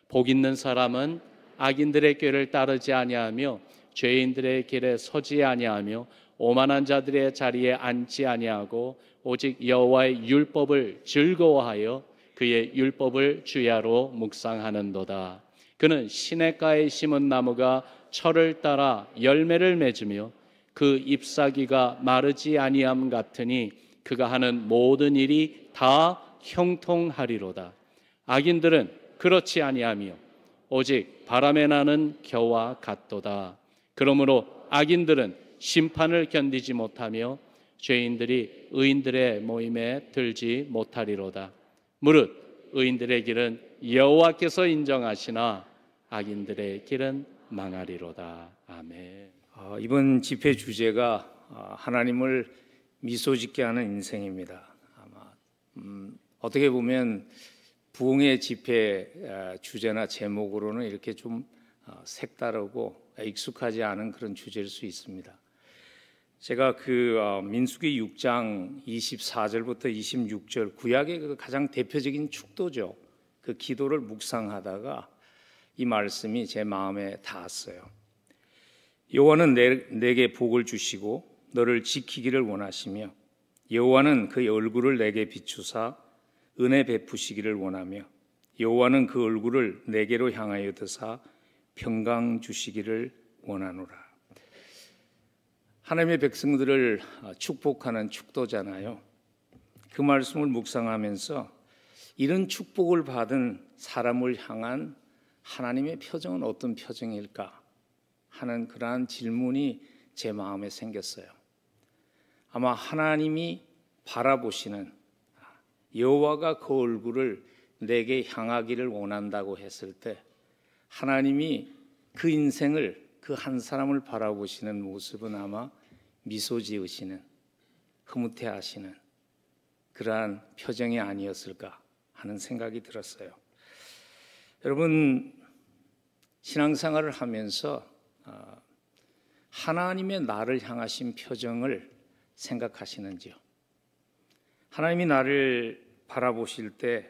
복 있는 사람은 악인들의 꾀를 따르지 아니하며 죄인들의 길에 서지 아니하며 오만한 자들의 자리에 앉지 아니하고 오직 여호와의 율법을 즐거워하여 그의 율법을 주야로 묵상하는도다. 그는 시냇가에 심은 나무가 철을 따라 열매를 맺으며 그 잎사귀가 마르지 아니함 같으니 그가 하는 모든 일이 다 형통하리로다. 악인들은 그렇지 아니하며 오직 바람에 나는 겨와 같도다. 그러므로 악인들은 심판을 견디지 못하며 죄인들이 의인들의 모임에 들지 못하리로다. 무릇 의인들의 길은 여호와께서 인정하시나 악인들의 길은 망하리로다. 아멘. 이번 집회 주제가 하나님을 미소짓게 하는 인생입니다. 아마 어떻게 보면 부흥의 집회 주제나 제목으로는 이렇게 좀 색다르고 익숙하지 않은 그런 주제일 수 있습니다. 제가 민수기 6장 24절부터 26절 구약의 그 가장 대표적인 축도죠. 그 기도를 묵상하다가 이 말씀이 제 마음에 닿았어요. 여호와는 내게 복을 주시고 너를 지키기를 원하시며 여호와는 그의 얼굴을 내게 비추사 은혜 베푸시기를 원하며 여호와는 그 얼굴을 내게로 향하여 드사 평강 주시기를 원하노라. 하나님의 백성들을 축복하는 축도잖아요. 그 말씀을 묵상하면서 이런 축복을 받은 사람을 향한 하나님의 표정은 어떤 표정일까 하는 그러한 질문이 제 마음에 생겼어요. 아마 하나님이 바라보시는 여호와가 그 얼굴을 내게 향하기를 원한다고 했을 때 하나님이 그 인생을 그 한 사람을 바라보시는 모습은 아마 미소 지으시는 흐뭇해하시는 그러한 표정이 아니었을까 하는 생각이 들었어요. 여러분 신앙생활을 하면서 하나님의 나를 향하신 표정을 생각하시는지요? 하나님이 나를 바라보실 때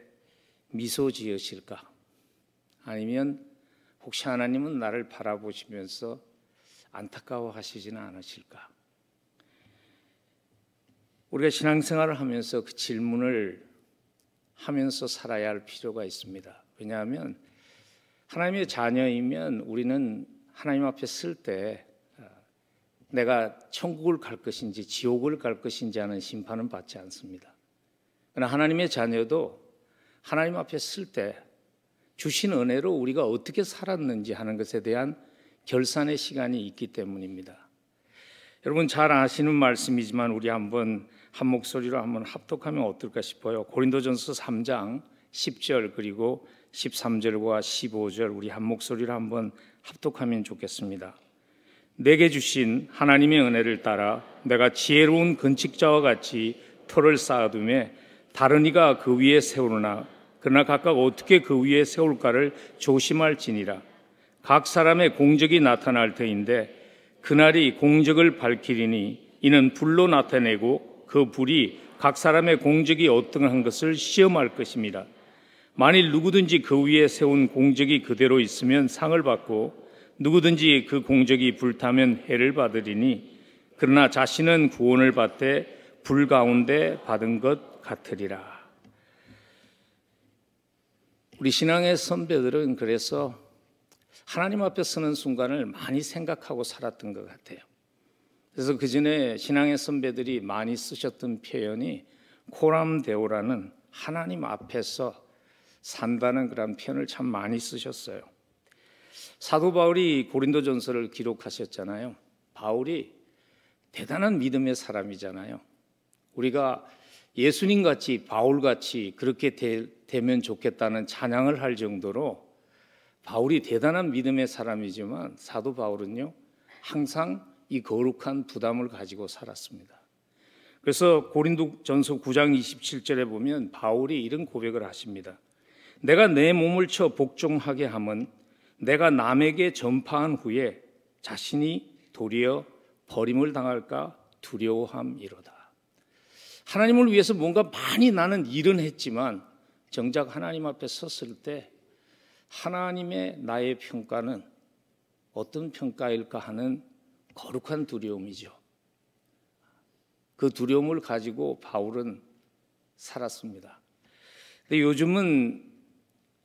미소 지으실까? 아니면 혹시 하나님은 나를 바라보시면서 안타까워하시지는 않으실까? 우리가 신앙생활을 하면서 그 질문을 하면서 살아야 할 필요가 있습니다. 왜냐하면 하나님의 자녀이면 우리는 하나님 앞에 설 때 내가 천국을 갈 것인지 지옥을 갈 것인지 하는 심판은 받지 않습니다. 그러나 하나님의 자녀도 하나님 앞에 설 때 주신 은혜로 우리가 어떻게 살았는지 하는 것에 대한 결산의 시간이 있기 때문입니다. 여러분 잘 아시는 말씀이지만 우리 한번 한 목소리로 한번 합독하면 어떨까 싶어요. 고린도전서 3장 10절 그리고 13절과 15절 우리 한 목소리로 한번 합독하면 좋겠습니다. 내게 주신 하나님의 은혜를 따라 내가 지혜로운 건축자와 같이 터를 쌓아두매 다른 이가 그 위에 세우나 그러나 각각 어떻게 그 위에 세울까를 조심할지니라. 각 사람의 공적이 나타날 터인데 그날이 공적을 밝히리니 이는 불로 나타내고 그 불이 각 사람의 공적이 어떠한 것을 시험할 것입니다. 만일 누구든지 그 위에 세운 공적이 그대로 있으면 상을 받고 누구든지 그 공적이 불타면 해를 받으리니 그러나 자신은 구원을 받되 불 가운데 받은 것 같으리라. 우리 신앙의 선배들은 그래서 하나님 앞에 서는 순간을 많이 생각하고 살았던 것 같아요. 그래서 그 전에 신앙의 선배들이 많이 쓰셨던 표현이 코람데오라는 하나님 앞에서 산다는 그런 표현을 참 많이 쓰셨어요. 사도 바울이 고린도전서를 기록하셨잖아요. 바울이 대단한 믿음의 사람이잖아요. 우리가 예수님같이 바울같이 그렇게 되면 좋겠다는 찬양을 할 정도로 바울이 대단한 믿음의 사람이지만 사도 바울은요 항상 이 거룩한 부담을 가지고 살았습니다. 그래서 고린도전서 9장 27절에 보면 바울이 이런 고백을 하십니다. 내가 내 몸을 쳐 복종하게 함은 내가 남에게 전파한 후에 자신이 도리어 버림을 당할까 두려워함이로다. 하나님을 위해서 뭔가 많이 나는 일은 했지만 정작 하나님 앞에 섰을 때 하나님의 나의 평가는 어떤 평가일까 하는 거룩한 두려움이죠. 그 두려움을 가지고 바울은 살았습니다. 근데 요즘은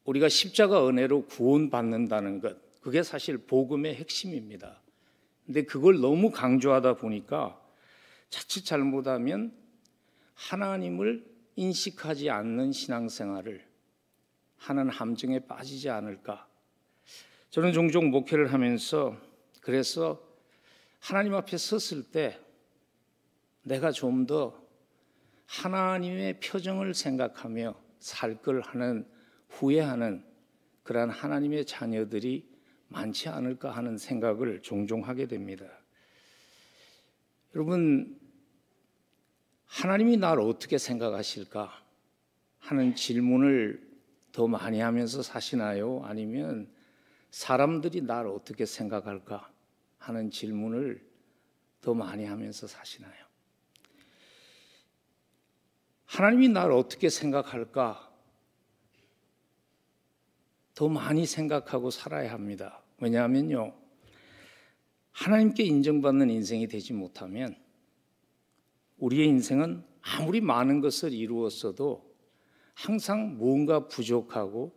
우리가 십자가 은혜로 구원받는다는 것, 그게 사실 복음의 핵심입니다. 근데 그걸 너무 강조하다 보니까 자칫 잘못하면 하나님을 인식하지 않는 신앙생활을 하는 함정에 빠지지 않을까. 저는 종종 목회를 하면서 그래서 하나님 앞에 섰을 때 내가 좀 더 하나님의 표정을 생각하며 살 걸 하는 후회하는 그러한 하나님의 자녀들이 많지 않을까 하는 생각을 종종 하게 됩니다. 여러분, 하나님이 나를 어떻게 생각하실까 하는 질문을 더 많이 하면서 사시나요? 아니면 사람들이 나를 어떻게 생각할까 하는 질문을 더 많이 하면서 사시나요? 하나님이 나를 어떻게 생각할까 더 많이 생각하고 살아야 합니다. 왜냐하면요, 하나님께 인정받는 인생이 되지 못하면 우리의 인생은 아무리 많은 것을 이루었어도 항상 뭔가 부족하고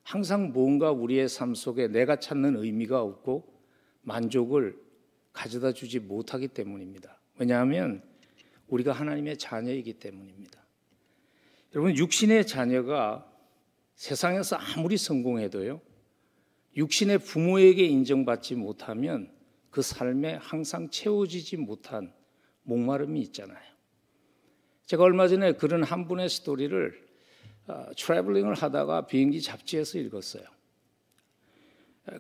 항상 뭔가 우리의 삶 속에 내가 찾는 의미가 없고 만족을 가져다 주지 못하기 때문입니다. 왜냐하면 우리가 하나님의 자녀이기 때문입니다. 여러분, 육신의 자녀가 세상에서 아무리 성공해도요, 육신의 부모에게 인정받지 못하면 그 삶에 항상 채워지지 못한 목마름이 있잖아요. 제가 얼마 전에 그런 한 분의 스토리를 트래블링을 하다가 비행기 잡지에서 읽었어요.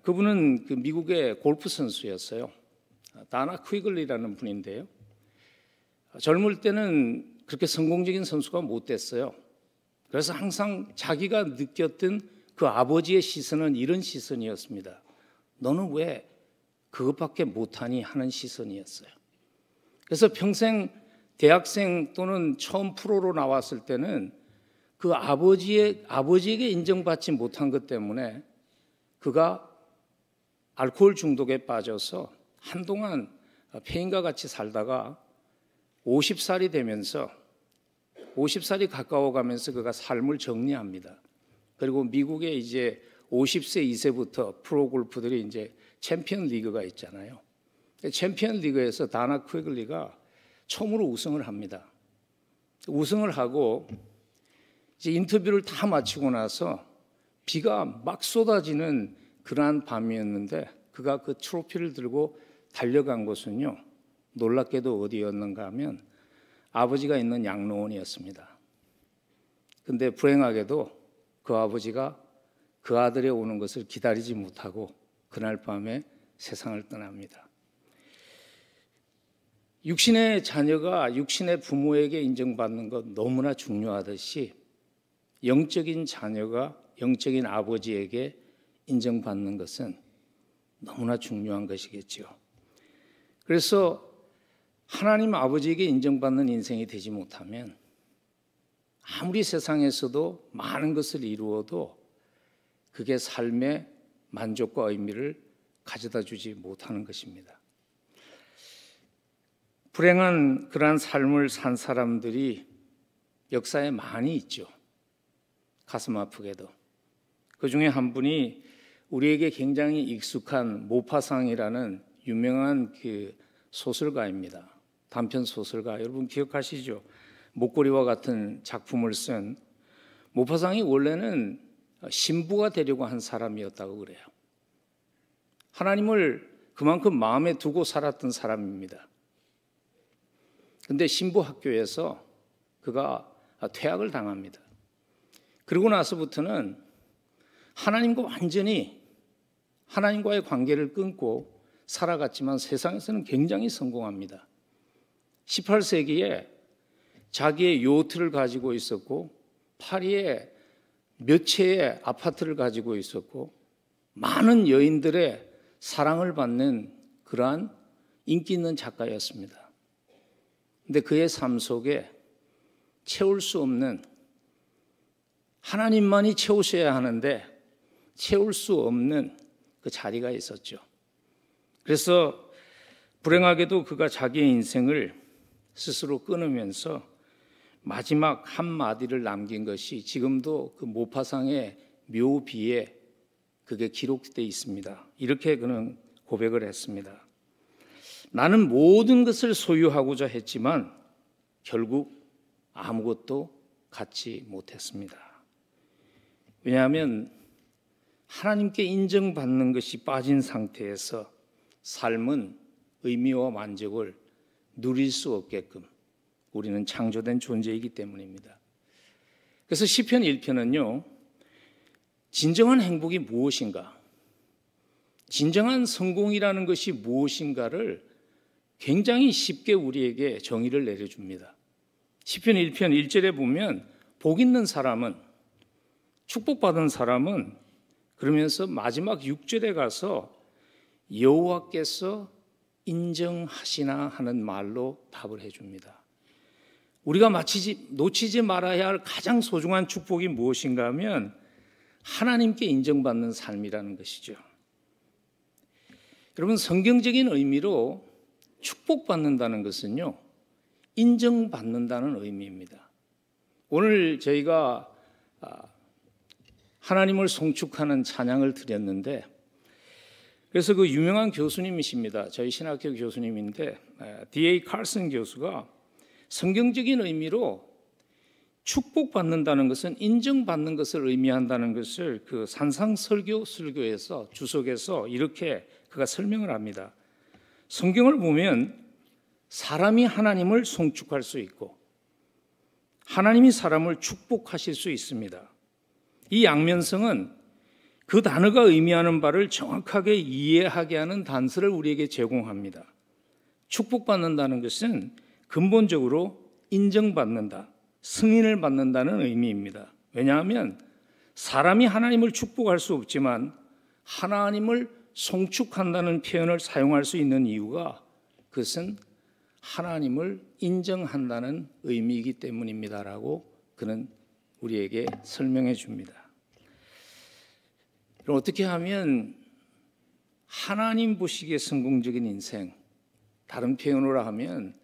그분은 그 미국의 골프 선수였어요. 다나 퀴글리라는 분인데요. 젊을 때는 그렇게 성공적인 선수가 못 됐어요. 그래서 항상 자기가 느꼈던 그 아버지의 시선은 이런 시선이었습니다. 너는 왜 그것밖에 못하니 하는 시선이었어요. 그래서 평생 대학생 또는 처음 프로로 나왔을 때는 그 아버지에게 인정받지 못한 것 때문에 그가 알코올 중독에 빠져서 한동안 폐인과 같이 살다가 50살이 되면서 50살이 가까워가면서 그가 삶을 정리합니다. 그리고 미국에 이제 50세 이세부터 프로 골프들이 이제 챔피언 리그가 있잖아요. 챔피언 리그에서 다나 퀴글리가 처음으로 우승을 합니다. 우승을 하고 이제 인터뷰를 다 마치고 나서 비가 막 쏟아지는 그러한 밤이었는데 그가 그 트로피를 들고 달려간 곳은요, 놀랍게도 어디였는가 하면 아버지가 있는 양로원이었습니다. 근데 불행하게도 그 아버지가 그 아들이 오는 것을 기다리지 못하고 그날 밤에 세상을 떠납니다. 육신의 자녀가 육신의 부모에게 인정받는 것 너무나 중요하듯이 영적인 자녀가 영적인 아버지에게 인정받는 것은 너무나 중요한 것이겠죠. 그래서 하나님 아버지에게 인정받는 인생이 되지 못하면 아무리 세상에서도 많은 것을 이루어도 그게 삶의 만족과 의미를 가져다 주지 못하는 것입니다. 불행한 그러한 삶을 산 사람들이 역사에 많이 있죠. 가슴 아프게도. 그 중에 한 분이 우리에게 굉장히 익숙한 모파상이라는 유명한 그 소설가입니다. 단편 소설가, 여러분 기억하시죠? 목걸이와 같은 작품을 쓴 모파상이 원래는 신부가 되려고 한 사람이었다고 그래요. 하나님을 그만큼 마음에 두고 살았던 사람입니다. 근데 신부 학교에서 그가 퇴학을 당합니다. 그러고 나서부터는 하나님과 완전히 하나님과의 관계를 끊고 살아갔지만 세상에서는 굉장히 성공합니다. 18세기에 자기의 요트를 가지고 있었고 파리에 몇 채의 아파트를 가지고 있었고 많은 여인들의 사랑을 받는 그러한 인기 있는 작가였습니다. 근데 그의 삶 속에 채울 수 없는, 하나님만이 채우셔야 하는데 채울 수 없는 그 자리가 있었죠. 그래서 불행하게도 그가 자기의 인생을 스스로 끊으면서 마지막 한마디를 남긴 것이 지금도 그 모파상의 묘비에 그게 기록되어 있습니다. 이렇게 그는 고백을 했습니다. 나는 모든 것을 소유하고자 했지만 결국 아무것도 갖지 못했습니다. 왜냐하면 하나님께 인정받는 것이 빠진 상태에서 삶은 의미와 만족을 누릴 수 없게끔 우리는 창조된 존재이기 때문입니다. 그래서 시편 1편은요, 진정한 행복이 무엇인가, 진정한 성공이라는 것이 무엇인가를 굉장히 쉽게 우리에게 정의를 내려줍니다. 시편 1편 1절에 보면 복 있는 사람은, 축복받은 사람은, 그러면서 마지막 6절에 가서 여호와께서 인정하시나 하는 말로 답을 해줍니다. 우리가 놓치지 말아야 할 가장 소중한 축복이 무엇인가 하면 하나님께 인정받는 삶이라는 것이죠. 여러분, 성경적인 의미로 축복받는다는 것은요, 인정받는다는 의미입니다. 오늘 저희가 하나님을 송축하는 찬양을 드렸는데, 그래서 그 유명한 교수님이십니다. 저희 신학교 교수님인데 D.A. 칼슨 교수가 성경적인 의미로 축복받는다는 것은 인정받는 것을 의미한다는 것을 그 산상설교에서 주석에서 이렇게 그가 설명을 합니다. 성경을 보면 사람이 하나님을 송축할 수 있고 하나님이 사람을 축복하실 수 있습니다. 이 양면성은 그 단어가 의미하는 바를 정확하게 이해하게 하는 단서를 우리에게 제공합니다. 축복받는다는 것은 근본적으로 인정받는다, 승인을 받는다는 의미입니다. 왜냐하면 사람이 하나님을 축복할 수 없지만 하나님을 송축한다는 표현을 사용할 수 있는 이유가 그것은 하나님을 인정한다는 의미이기 때문입니다라고 그는 우리에게 설명해 줍니다. 그럼 어떻게 하면 하나님 보시기에 성공적인 인생, 다른 표현으로 하면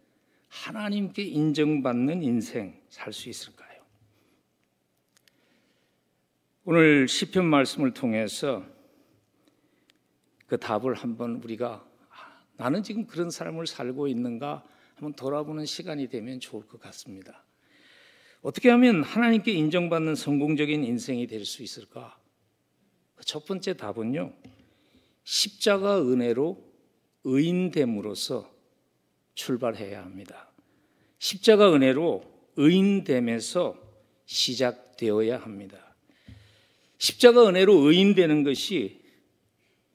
하나님께 인정받는 인생 살 수 있을까요? 오늘 시편 말씀을 통해서 그 답을 한번 우리가 나는 지금 그런 삶을 살고 있는가 한번 돌아보는 시간이 되면 좋을 것 같습니다. 어떻게 하면 하나님께 인정받는 성공적인 인생이 될 수 있을까? 첫 번째 답은요, 십자가 은혜로 의인됨으로써 출발해야 합니다. 십자가 은혜로 의인됨에서 시작되어야 합니다. 십자가 은혜로 의인되는 것이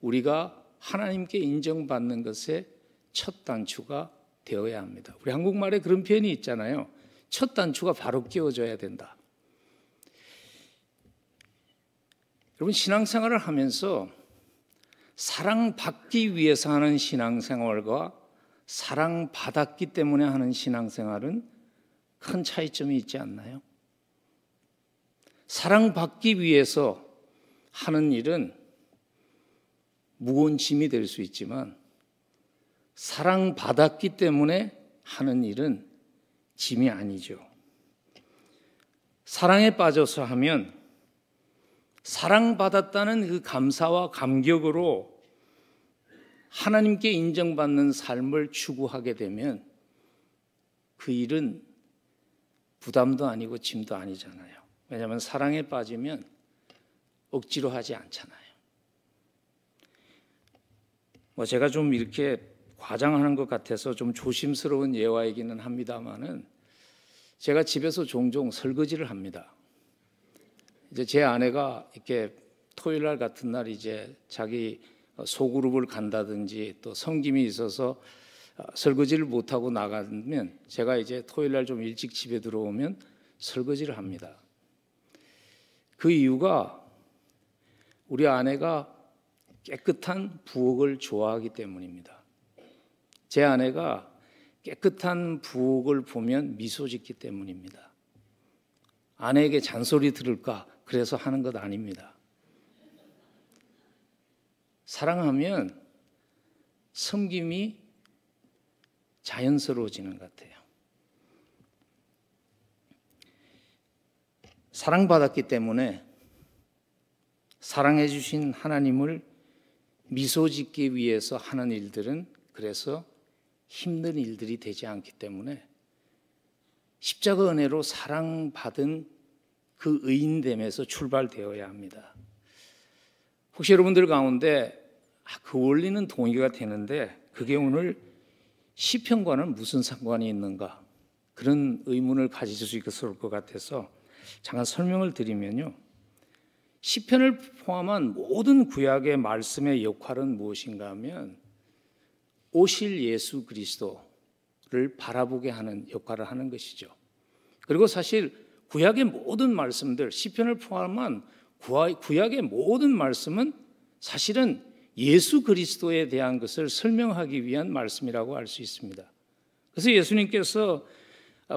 우리가 하나님께 인정받는 것의 첫 단추가 되어야 합니다. 우리 한국말에 그런 표현이 있잖아요. 첫 단추가 바로 끼워져야 된다. 여러분, 신앙생활을 하면서 사랑받기 위해서 하는 신앙생활과 사랑받았기 때문에 하는 신앙생활은 큰 차이점이 있지 않나요? 사랑받기 위해서 하는 일은 무거운 짐이 될 수 있지만 사랑받았기 때문에 하는 일은 짐이 아니죠. 사랑에 빠져서 하면 사랑받았다는 그 감사와 감격으로 하나님께 인정받는 삶을 추구하게 되면 그 일은 부담도 아니고 짐도 아니잖아요. 왜냐하면 사랑에 빠지면 억지로 하지 않잖아요. 제가 좀 이렇게 과장하는 것 같아서 좀 조심스러운 예화이기는 합니다만은 제가 집에서 종종 설거지를 합니다. 이제 제 아내가 이렇게 토요일 날 같은 날 이제 자기 소그룹을 간다든지 또 섬김이 있어서 설거지를 못하고 나가면 제가 이제 토요일 날 좀 일찍 집에 들어오면 설거지를 합니다. 그 이유가 우리 아내가 깨끗한 부엌을 좋아하기 때문입니다. 제 아내가 깨끗한 부엌을 보면 미소 짓기 때문입니다. 아내에게 잔소리 들을까 그래서 하는 것 아닙니다. 사랑하면 섬김이 자연스러워지는 것 같아요. 사랑받았기 때문에 사랑해 주신 하나님을 미소 짓기 위해서 하는 일들은 그래서 힘든 일들이 되지 않기 때문에 십자가 은혜로 사랑받은 그 의인됨에서 출발되어야 합니다. 혹시 여러분들 가운데 그 원리는 동의가 되는데 그게 오늘 시편과는 무슨 상관이 있는가, 그런 의문을 가지실 수 있을 것 같아서 잠깐 설명을 드리면요, 시편을 포함한 모든 구약의 말씀의 역할은 무엇인가 하면 오실 예수 그리스도를 바라보게 하는 역할을 하는 것이죠. 그리고 사실 구약의 모든 말씀들, 시편을 포함한 구약의 모든 말씀은 사실은 예수 그리스도에 대한 것을 설명하기 위한 말씀이라고 할 수 있습니다. 그래서 예수님께서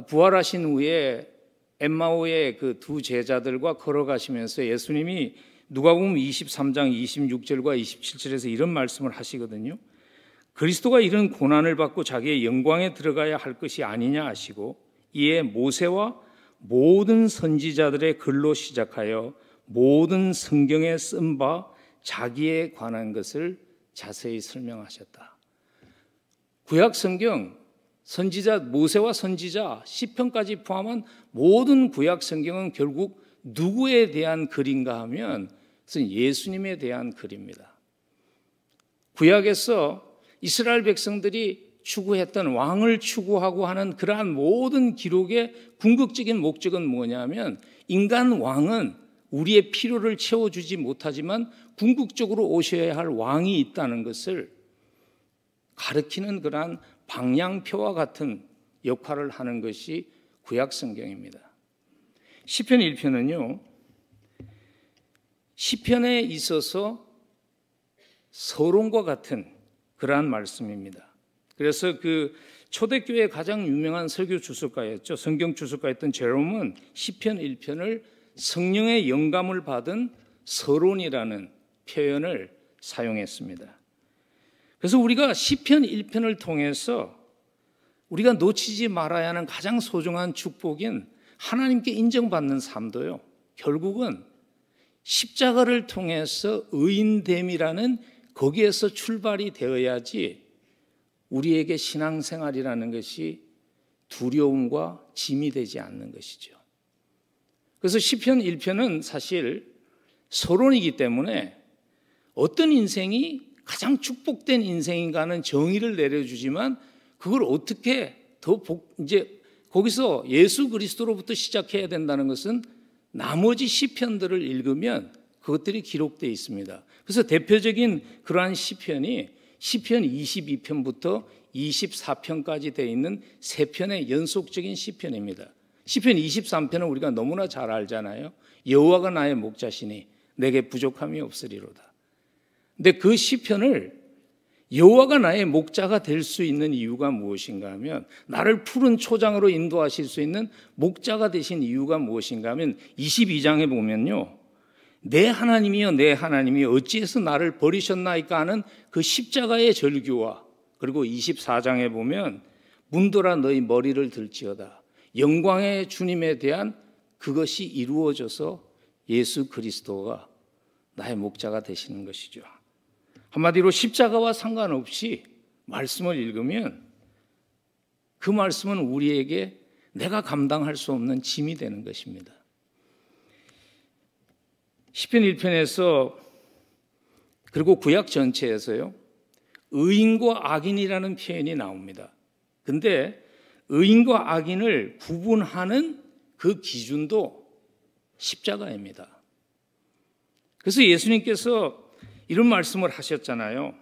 부활하신 후에 엠마오의 그 두 제자들과 걸어가시면서 예수님이 누가복음 23장 26절과 27절에서 이런 말씀을 하시거든요. 그리스도가 이런 고난을 받고 자기의 영광에 들어가야 할 것이 아니냐 하시고, 이에 모세와 모든 선지자들의 글로 시작하여 모든 성경에 쓴 바 자기에 관한 것을 자세히 설명하셨다. 구약 성경, 선지자, 모세와 선지자, 시편까지 포함한 모든 구약 성경은 결국 누구에 대한 글인가 하면 그것은 예수님에 대한 글입니다. 구약에서 이스라엘 백성들이 추구했던 왕을 추구하고 하는 그러한 모든 기록의 궁극적인 목적은 뭐냐면, 인간 왕은 우리의 필요를 채워주지 못하지만 궁극적으로 오셔야 할 왕이 있다는 것을 가르치는 그러한 방향표와 같은 역할을 하는 것이 구약 성경입니다. 시편 1편은요, 시편에 있어서 서론과 같은 그러한 말씀입니다. 그래서 그 초대교회의 가장 유명한 설교 주석가였죠. 성경 주석가였던 제롬은 시편 1편을 성령의 영감을 받은 서론이라는 표현을 사용했습니다. 그래서 우리가 시편 1편을 통해서 우리가 놓치지 말아야 하는 가장 소중한 축복인 하나님께 인정받는 삶도요, 결국은 십자가를 통해서 의인됨이라는 거기에서 출발이 되어야지 우리에게 신앙생활이라는 것이 두려움과 짐이 되지 않는 것이죠. 그래서 시편 1편은 사실 서론이기 때문에 어떤 인생이 가장 축복된 인생인가 하는 정의를 내려주지만, 그걸 어떻게 이제 거기서 예수 그리스도로부터 시작해야 된다는 것은 나머지 시편들을 읽으면 그것들이 기록되어 있습니다. 그래서 대표적인 그러한 시편이 시편 22편부터 24편까지 되어 있는 세 편의 연속적인 시편입니다. 시편 23편은 우리가 너무나 잘 알잖아요. 여호와가 나의 목자시니 내게 부족함이 없으리로다. 근데 그 시편을 여호와가 나의 목자가 될 수 있는 이유가 무엇인가 하면, 나를 푸른 초장으로 인도하실 수 있는 목자가 되신 이유가 무엇인가 하면 22장에 보면요, 내 하나님이여 내 하나님이 어찌해서 나를 버리셨나이까 하는 그 십자가의 절규와, 그리고 24장에 보면 문도라 너희 머리를 들지어다, 영광의 주님에 대한 그것이 이루어져서 예수 그리스도가 나의 목자가 되시는 것이죠. 한마디로 십자가와 상관없이 말씀을 읽으면 그 말씀은 우리에게 내가 감당할 수 없는 짐이 되는 것입니다. 시편 1편에서 그리고 구약 전체에서요, 의인과 악인이라는 표현이 나옵니다. 근데 의인과 악인을 구분하는 그 기준도 십자가입니다. 그래서 예수님께서 이런 말씀을 하셨잖아요.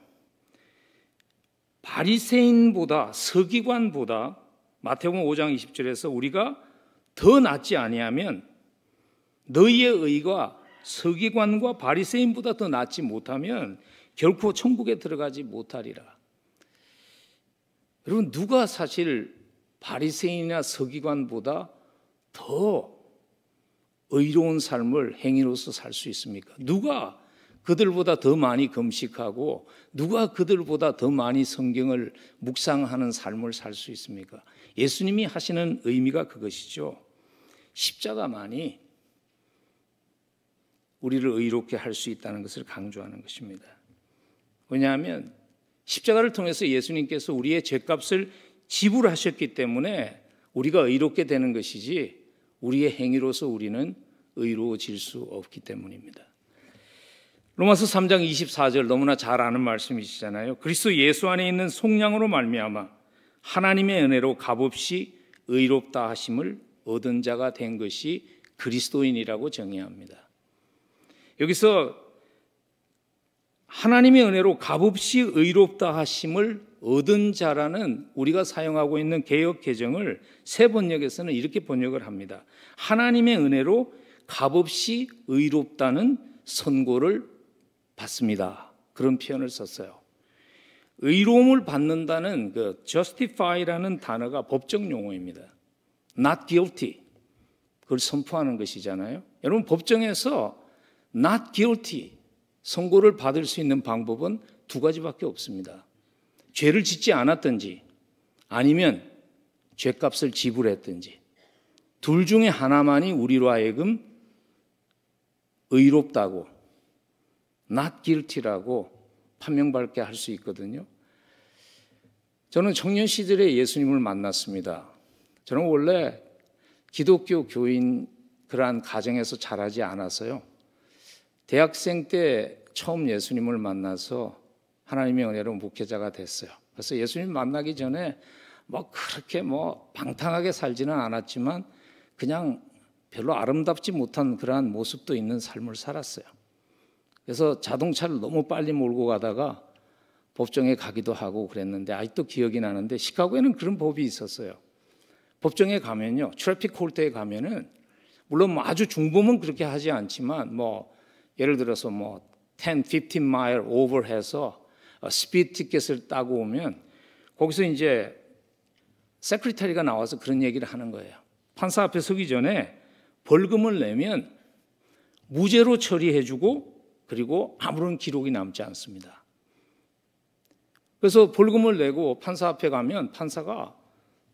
바리새인보다, 서기관보다, 마태복음 5장 20절에서 우리가 더 낫지 아니하면 너희의 의가 서기관과 바리새인보다 더 낫지 못하면 결코 천국에 들어가지 못하리라. 여러분, 누가 사실 바리새인이나 서기관보다 더 의로운 삶을 행위로서 살 수 있습니까? 누가 그들보다 더 많이 금식하고 누가 그들보다 더 많이 성경을 묵상하는 삶을 살 수 있습니까? 예수님이 하시는 의미가 그것이죠. 십자가만이 우리를 의롭게 할 수 있다는 것을 강조하는 것입니다. 왜냐하면 십자가를 통해서 예수님께서 우리의 죄값을 지불하셨기 때문에 우리가 의롭게 되는 것이지 우리의 행위로서 우리는 의로워질 수 없기 때문입니다. 로마서 3장 24절 너무나 잘 아는 말씀이시잖아요. 그리스도 예수 안에 있는 속량으로 말미암아 하나님의 은혜로 값없이 의롭다 하심을 얻은 자가 된 것이 그리스도인이라고 정의합니다. 여기서 하나님의 은혜로 값없이 의롭다 하심을 얻은 자라는 우리가 사용하고 있는 개역 개정을 새 번역에서는 이렇게 번역을 합니다. 하나님의 은혜로 값없이 의롭다는 선고를 받습니다. 그런 표현을 썼어요. 의로움을 받는다는 그 justify라는 단어가 법적 용어입니다. not guilty. 그걸 선포하는 것이잖아요. 여러분 법정에서 not guilty 선고를 받을 수 있는 방법은 두 가지밖에 없습니다. 죄를 짓지 않았든지 아니면 죄값을 지불했든지 둘 중에 하나만이 우리로 하여금 의롭다고 not guilty라고 판명받게 할 수 있거든요. 저는 청년 시절에 예수님을 만났습니다. 저는 원래 기독교 교인 그러한 가정에서 자라지 않아서요. 대학생 때 처음 예수님을 만나서 하나님의 은혜로 목회자가 됐어요. 그래서 예수님 만나기 전에 그렇게 방탕하게 살지는 않았지만 그냥 별로 아름답지 못한 그러한 모습도 있는 삶을 살았어요. 그래서 자동차를 너무 빨리 몰고 가다가 법정에 가기도 하고 그랬는데 아직도 기억이 나는데 시카고에는 그런 법이 있었어요. 법정에 가면요, 트래픽 콜트에 가면은 물론 아주 중범은 그렇게 하지 않지만 예를 들어서 10, 15 마일 오버해서 스피드 티켓을 따고 오면 거기서 이제 세크리터리가 나와서 그런 얘기를 하는 거예요. 판사 앞에 서기 전에 벌금을 내면 무죄로 처리해주고 그리고 아무런 기록이 남지 않습니다. 그래서 벌금을 내고 판사 앞에 가면 판사가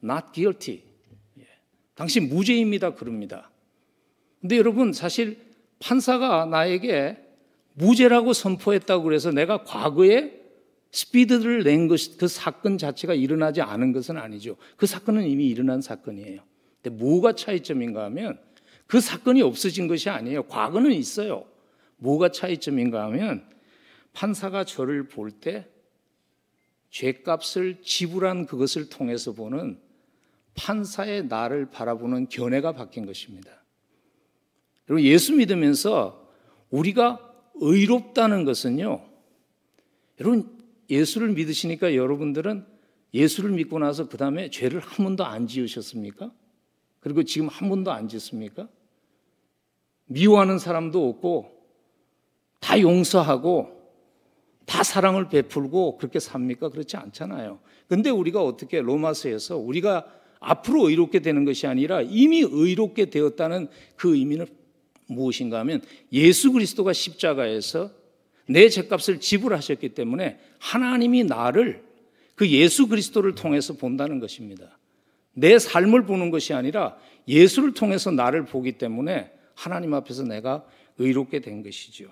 not guilty, 당신 무죄입니다 그럽니다. 근데 여러분 사실 판사가 나에게 무죄라고 선포했다고 그래서 내가 과거에 스피드를 낸 것, 그 사건 자체가 일어나지 않은 것은 아니죠. 그 사건은 이미 일어난 사건이에요. 근데 뭐가 차이점인가 하면 그 사건이 없어진 것이 아니에요. 과거는 있어요. 뭐가 차이점인가 하면 판사가 저를 볼 때 죄값을 지불한 그것을 통해서 보는 판사의 나를 바라보는 견해가 바뀐 것입니다. 여러분 예수 믿으면서 우리가 의롭다는 것은요, 여러분 예수를 믿으시니까 여러분들은 예수를 믿고 나서 그 다음에 죄를 한 번도 안 지으셨습니까? 그리고 지금 한 번도 안 짓습니까? 미워하는 사람도 없고 다 용서하고 다 사랑을 베풀고 그렇게 삽니까? 그렇지 않잖아요. 근데 우리가 어떻게 로마서에서 우리가 앞으로 의롭게 되는 것이 아니라 이미 의롭게 되었다는 그 의미는 무엇인가 하면 예수 그리스도가 십자가에서 내 죄값을 지불하셨기 때문에 하나님이 나를 그 예수 그리스도를 통해서 본다는 것입니다. 내 삶을 보는 것이 아니라 예수를 통해서 나를 보기 때문에 하나님 앞에서 내가 의롭게 된 것이죠.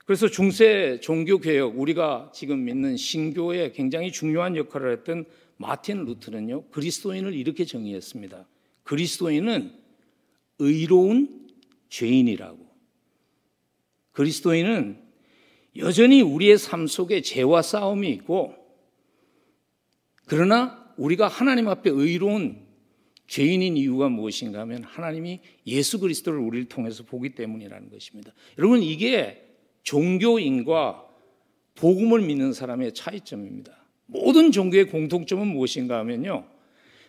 그래서 중세 종교개혁, 우리가 지금 믿는 신교에 굉장히 중요한 역할을 했던 마틴 루터는요, 그리스도인을 이렇게 정의했습니다. 그리스도인은 의로운 죄인이라고. 그리스도인은 여전히 우리의 삶 속에 죄와 싸움이 있고, 그러나 우리가 하나님 앞에 의로운 죄인인 이유가 무엇인가 하면 하나님이 예수 그리스도를 우리를 통해서 보기 때문이라는 것입니다. 여러분 이게 종교인과 복음을 믿는 사람의 차이점입니다. 모든 종교의 공통점은 무엇인가 하면요,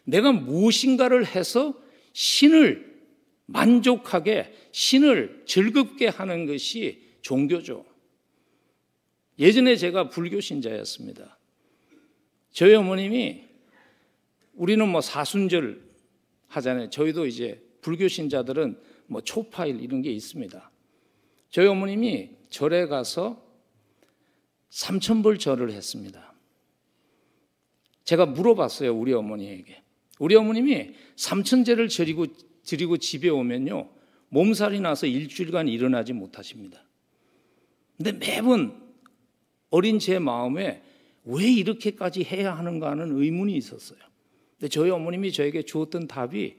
내가 무엇인가를 해서 신을 만족하게, 신을 즐겁게 하는 것이 종교죠. 예전에 제가 불교 신자였습니다. 저희 어머님이, 우리는 사순절 하잖아요. 저희도 이제 불교 신자들은 초파일 이런 게 있습니다. 저희 어머님이 절에 가서 3,000불 절을 했습니다. 제가 물어봤어요, 우리 어머니에게. 우리 어머님이 3,000제를 드리고 집에 오면요, 몸살이 나서 일주일간 일어나지 못하십니다. 근데 매번 어린 제 마음에 왜 이렇게까지 해야 하는가 하는 의문이 있었어요. 근데 저희 어머님이 저에게 주었던 답이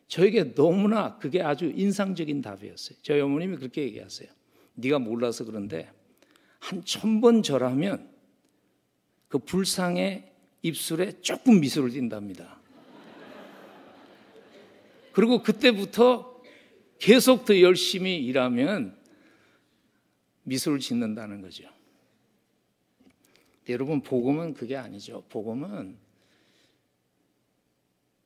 저에게 너무나 그게 아주 인상적인 답이었어요. 저희 어머님이 그렇게 얘기하세요. 네가 몰라서 그런데 한 1,000번 절하면 그 불상의 입술에 조금 미소를 띈답니다. 그리고 그때부터 계속 더 열심히 일하면 미소를 짓는다는 거죠. 여러분, 복음은 그게 아니죠. 복음은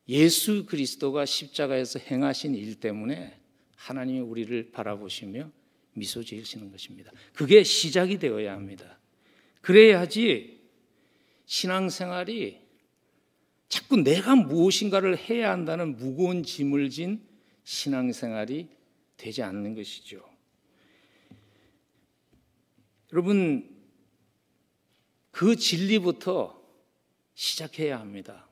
예수 그리스도가 십자가에서 행하신 일 때문에 하나님이 우리를 바라보시며 미소 지으시는 것입니다. 그게 시작이 되어야 합니다. 그래야지 신앙생활이 자꾸 내가 무엇인가를 해야 한다는 무거운 짐을 진 신앙생활이 되지 않는 것이죠. 여러분, 그 진리부터 시작해야 합니다.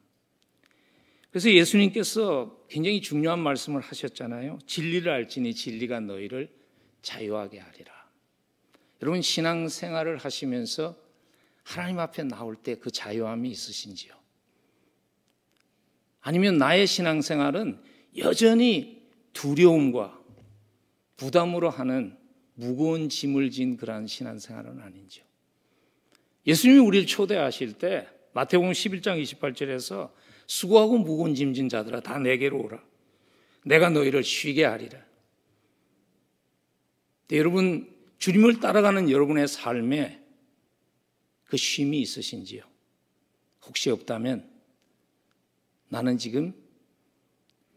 그래서 예수님께서 굉장히 중요한 말씀을 하셨잖아요. 진리를 알지니 진리가 너희를 자유하게 하리라. 여러분, 신앙생활을 하시면서 하나님 앞에 나올 때 그 자유함이 있으신지요? 아니면 나의 신앙생활은 여전히 두려움과 부담으로 하는 무거운 짐을 진 그러한 신앙생활은 아닌지요? 예수님이 우리를 초대하실 때 마태복음 11장 28절에서 수고하고 무거운 짐진 자들아 다 내게로 오라. 내가 너희를 쉬게 하리라. 여러분, 주님을 따라가는 여러분의 삶에 그 쉼이 있으신지요? 혹시 없다면 나는 지금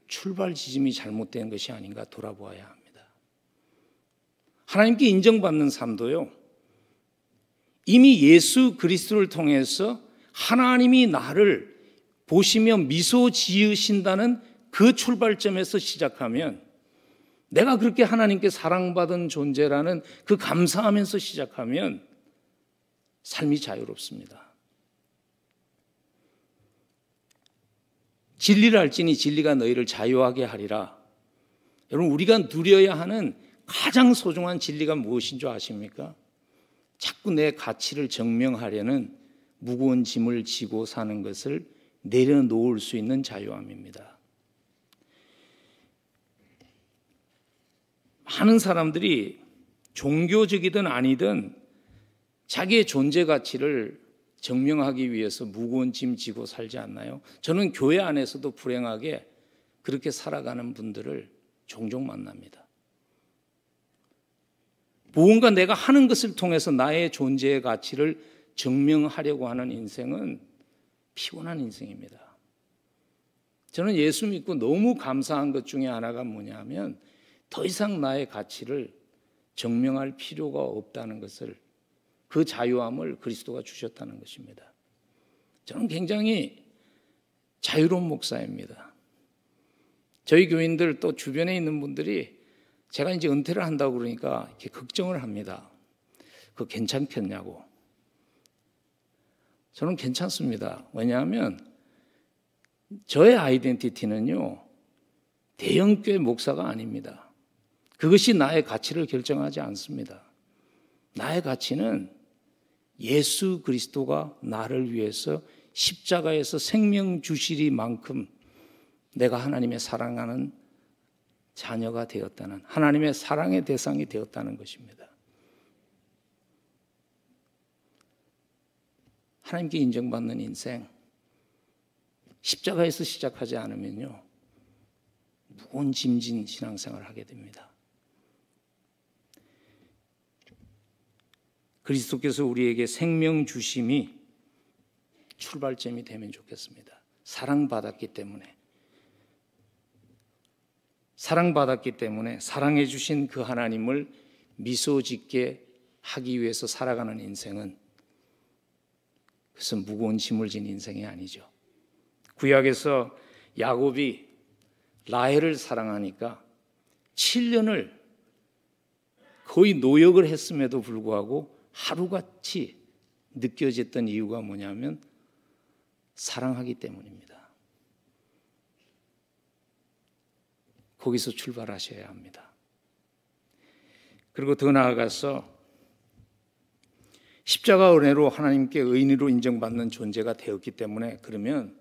출발 지점이 잘못된 것이 아닌가 돌아보아야 합니다. 하나님께 인정받는 삶도요, 이미 예수 그리스도를 통해서 하나님이 나를 보시며 미소 지으신다는 그 출발점에서 시작하면, 내가 그렇게 하나님께 사랑받은 존재라는 그 감사하면서 시작하면 삶이 자유롭습니다. 진리를 알지니 진리가 너희를 자유하게 하리라. 여러분, 우리가 누려야 하는 가장 소중한 진리가 무엇인 줄 아십니까? 자꾸 내 가치를 증명하려는 무거운 짐을 지고 사는 것을 내려놓을 수 있는 자유함입니다. 많은 사람들이 종교적이든 아니든 자기의 존재 가치를 증명하기 위해서 무거운 짐 지고 살지 않나요? 저는 교회 안에서도 불행하게 그렇게 살아가는 분들을 종종 만납니다. 무언가 내가 하는 것을 통해서 나의 존재의 가치를 증명하려고 하는 인생은 피곤한 인생입니다. 저는 예수 믿고 너무 감사한 것 중에 하나가 뭐냐면 더 이상 나의 가치를 증명할 필요가 없다는 것을, 그 자유함을 그리스도가 주셨다는 것입니다. 저는 굉장히 자유로운 목사입니다. 저희 교인들 또 주변에 있는 분들이 제가 이제 은퇴를 한다고 그러니까 이렇게 걱정을 합니다. 그거 괜찮겠냐고. 저는 괜찮습니다. 왜냐하면 저의 아이덴티티는요, 대형교회 목사가 아닙니다. 그것이 나의 가치를 결정하지 않습니다. 나의 가치는 예수 그리스도가 나를 위해서 십자가에서 생명 주시리만큼 내가 하나님의 사랑하는 자녀가 되었다는, 하나님의 사랑의 대상이 되었다는 것입니다. 하나님께 인정받는 인생, 십자가에서 시작하지 않으면요, 무거운 짐진 신앙생활을 하게 됩니다. 그리스도께서 우리에게 생명 주심이 출발점이 되면 좋겠습니다. 사랑받았기 때문에 사랑해 주신 그 하나님을 미소 짓게 하기 위해서 살아가는 인생은, 그것은 무거운 짐을 진 인생이 아니죠. 구약에서 야곱이 라헬을 사랑하니까 7년을 거의 노역을 했음에도 불구하고 하루같이 느껴졌던 이유가 뭐냐면 사랑하기 때문입니다. 거기서 출발하셔야 합니다. 그리고 더 나아가서 십자가 은혜로 하나님께 의인으로 인정받는 존재가 되었기 때문에, 그러면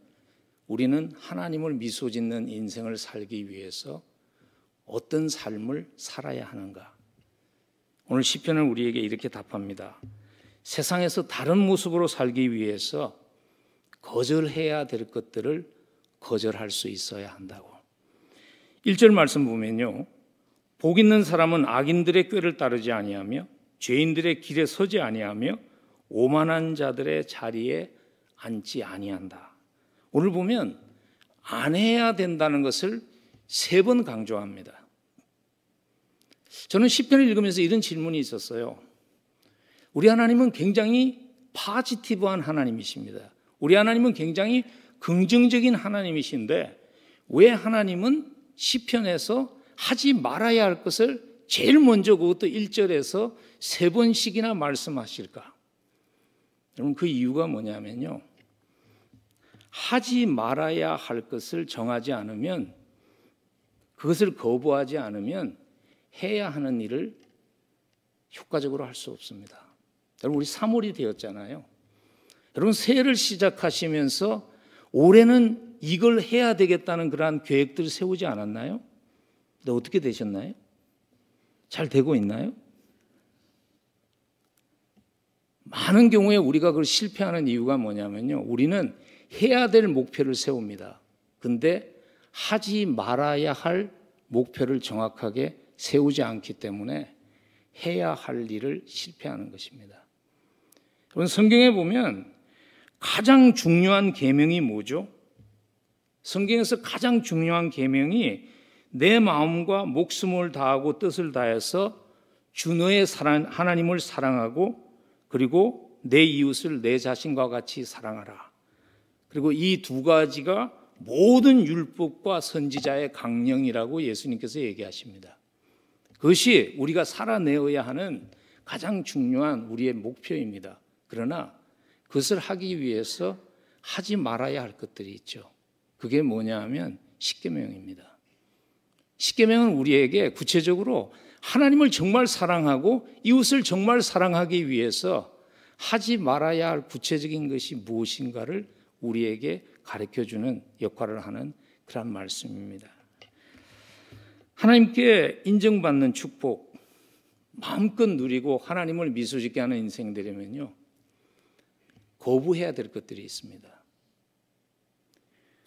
우리는 하나님을 미소 짓는 인생을 살기 위해서 어떤 삶을 살아야 하는가? 오늘 시편은 우리에게 이렇게 답합니다. 세상에서 다른 모습으로 살기 위해서 거절해야 될 것들을 거절할 수 있어야 한다고. 1절 말씀 보면요, 복 있는 사람은 악인들의 꾀를 따르지 아니하며 죄인들의 길에 서지 아니하며 오만한 자들의 자리에 앉지 아니한다. 오늘 보면 안 해야 된다는 것을 3번 강조합니다. 저는 시편을 읽으면서 이런 질문이 있었어요. 우리 하나님은 굉장히 파지티브한 하나님이십니다. 우리 하나님은 굉장히 긍정적인 하나님이신데 왜 하나님은 시편에서 하지 말아야 할 것을 제일 먼저 그것도 1절에서 3번씩이나 말씀하실까? 여러분, 그 이유가 뭐냐면요, 하지 말아야 할 것을 정하지 않으면, 그것을 거부하지 않으면 해야 하는 일을 효과적으로 할 수 없습니다. 여러분, 우리 3월이 되었잖아요. 여러분, 새해를 시작하시면서 올해는 이걸 해야 되겠다는 그러한 계획들을 세우지 않았나요? 근데 어떻게 되셨나요? 잘 되고 있나요? 많은 경우에 우리가 그걸 실패하는 이유가 뭐냐면요, 우리는 해야 될 목표를 세웁니다. 근데 하지 말아야 할 목표를 정확하게 세우지 않기 때문에 해야 할 일을 실패하는 것입니다. 여러분, 성경에 보면 가장 중요한 계명이 뭐죠? 성경에서 가장 중요한 계명이 내 마음과 목숨을 다하고 뜻을 다해서 주 너의 하나님을 사랑하고 그리고 내 이웃을 내 자신과 같이 사랑하라. 그리고 이 2가지가 모든 율법과 선지자의 강령이라고 예수님께서 얘기하십니다. 그것이 우리가 살아내어야 하는 가장 중요한 우리의 목표입니다. 그러나 그것을 하기 위해서 하지 말아야 할 것들이 있죠. 그게 뭐냐 하면 십계명입니다. 십계명은 우리에게 구체적으로 하나님을 정말 사랑하고 이웃을 정말 사랑하기 위해서 하지 말아야 할 구체적인 것이 무엇인가를 우리에게 가르쳐주는 역할을 하는 그런 말씀입니다. 하나님께 인정받는 축복, 마음껏 누리고 하나님을 미소짓게 하는 인생 되려면요, 거부해야 될 것들이 있습니다.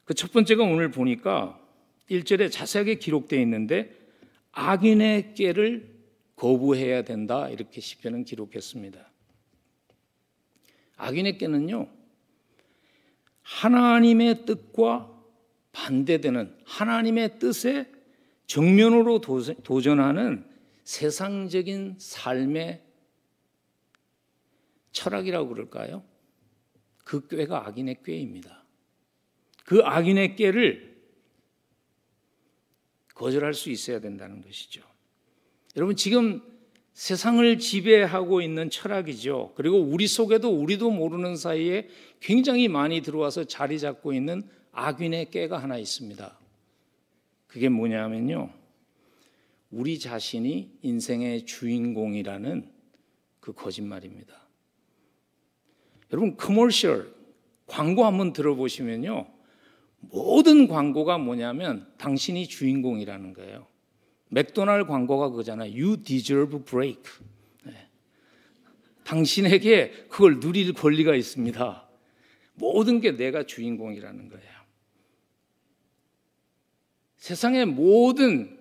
그 첫 번째가 오늘 보니까 1절에 자세하게 기록되어 있는데 악인의 꾀를 거부해야 된다, 이렇게 시편은 기록했습니다. 악인의 꾀는요, 하나님의 뜻과 반대되는 하나님의 뜻에 정면으로 도전하는 세상적인 삶의 철학이라고 그럴까요? 그 꾀가 악인의 꾀입니다. 그 악인의 꾀를 거절할 수 있어야 된다는 것이죠. 여러분, 지금 세상을 지배하고 있는 철학이죠. 그리고 우리 속에도 우리도 모르는 사이에 굉장히 많이 들어와서 자리 잡고 있는 악인의 꾀가 하나 있습니다. 그게 뭐냐면요, 우리 자신이 인생의 주인공이라는 그 거짓말입니다. 여러분, 커머셜, 광고 한번 들어보시면요, 모든 광고가 뭐냐면 당신이 주인공이라는 거예요. 맥도날드 광고가 그거잖아요. You deserve break. 네. 당신에게 그걸 누릴 권리가 있습니다. 모든 게 내가 주인공이라는 거예요. 세상의 모든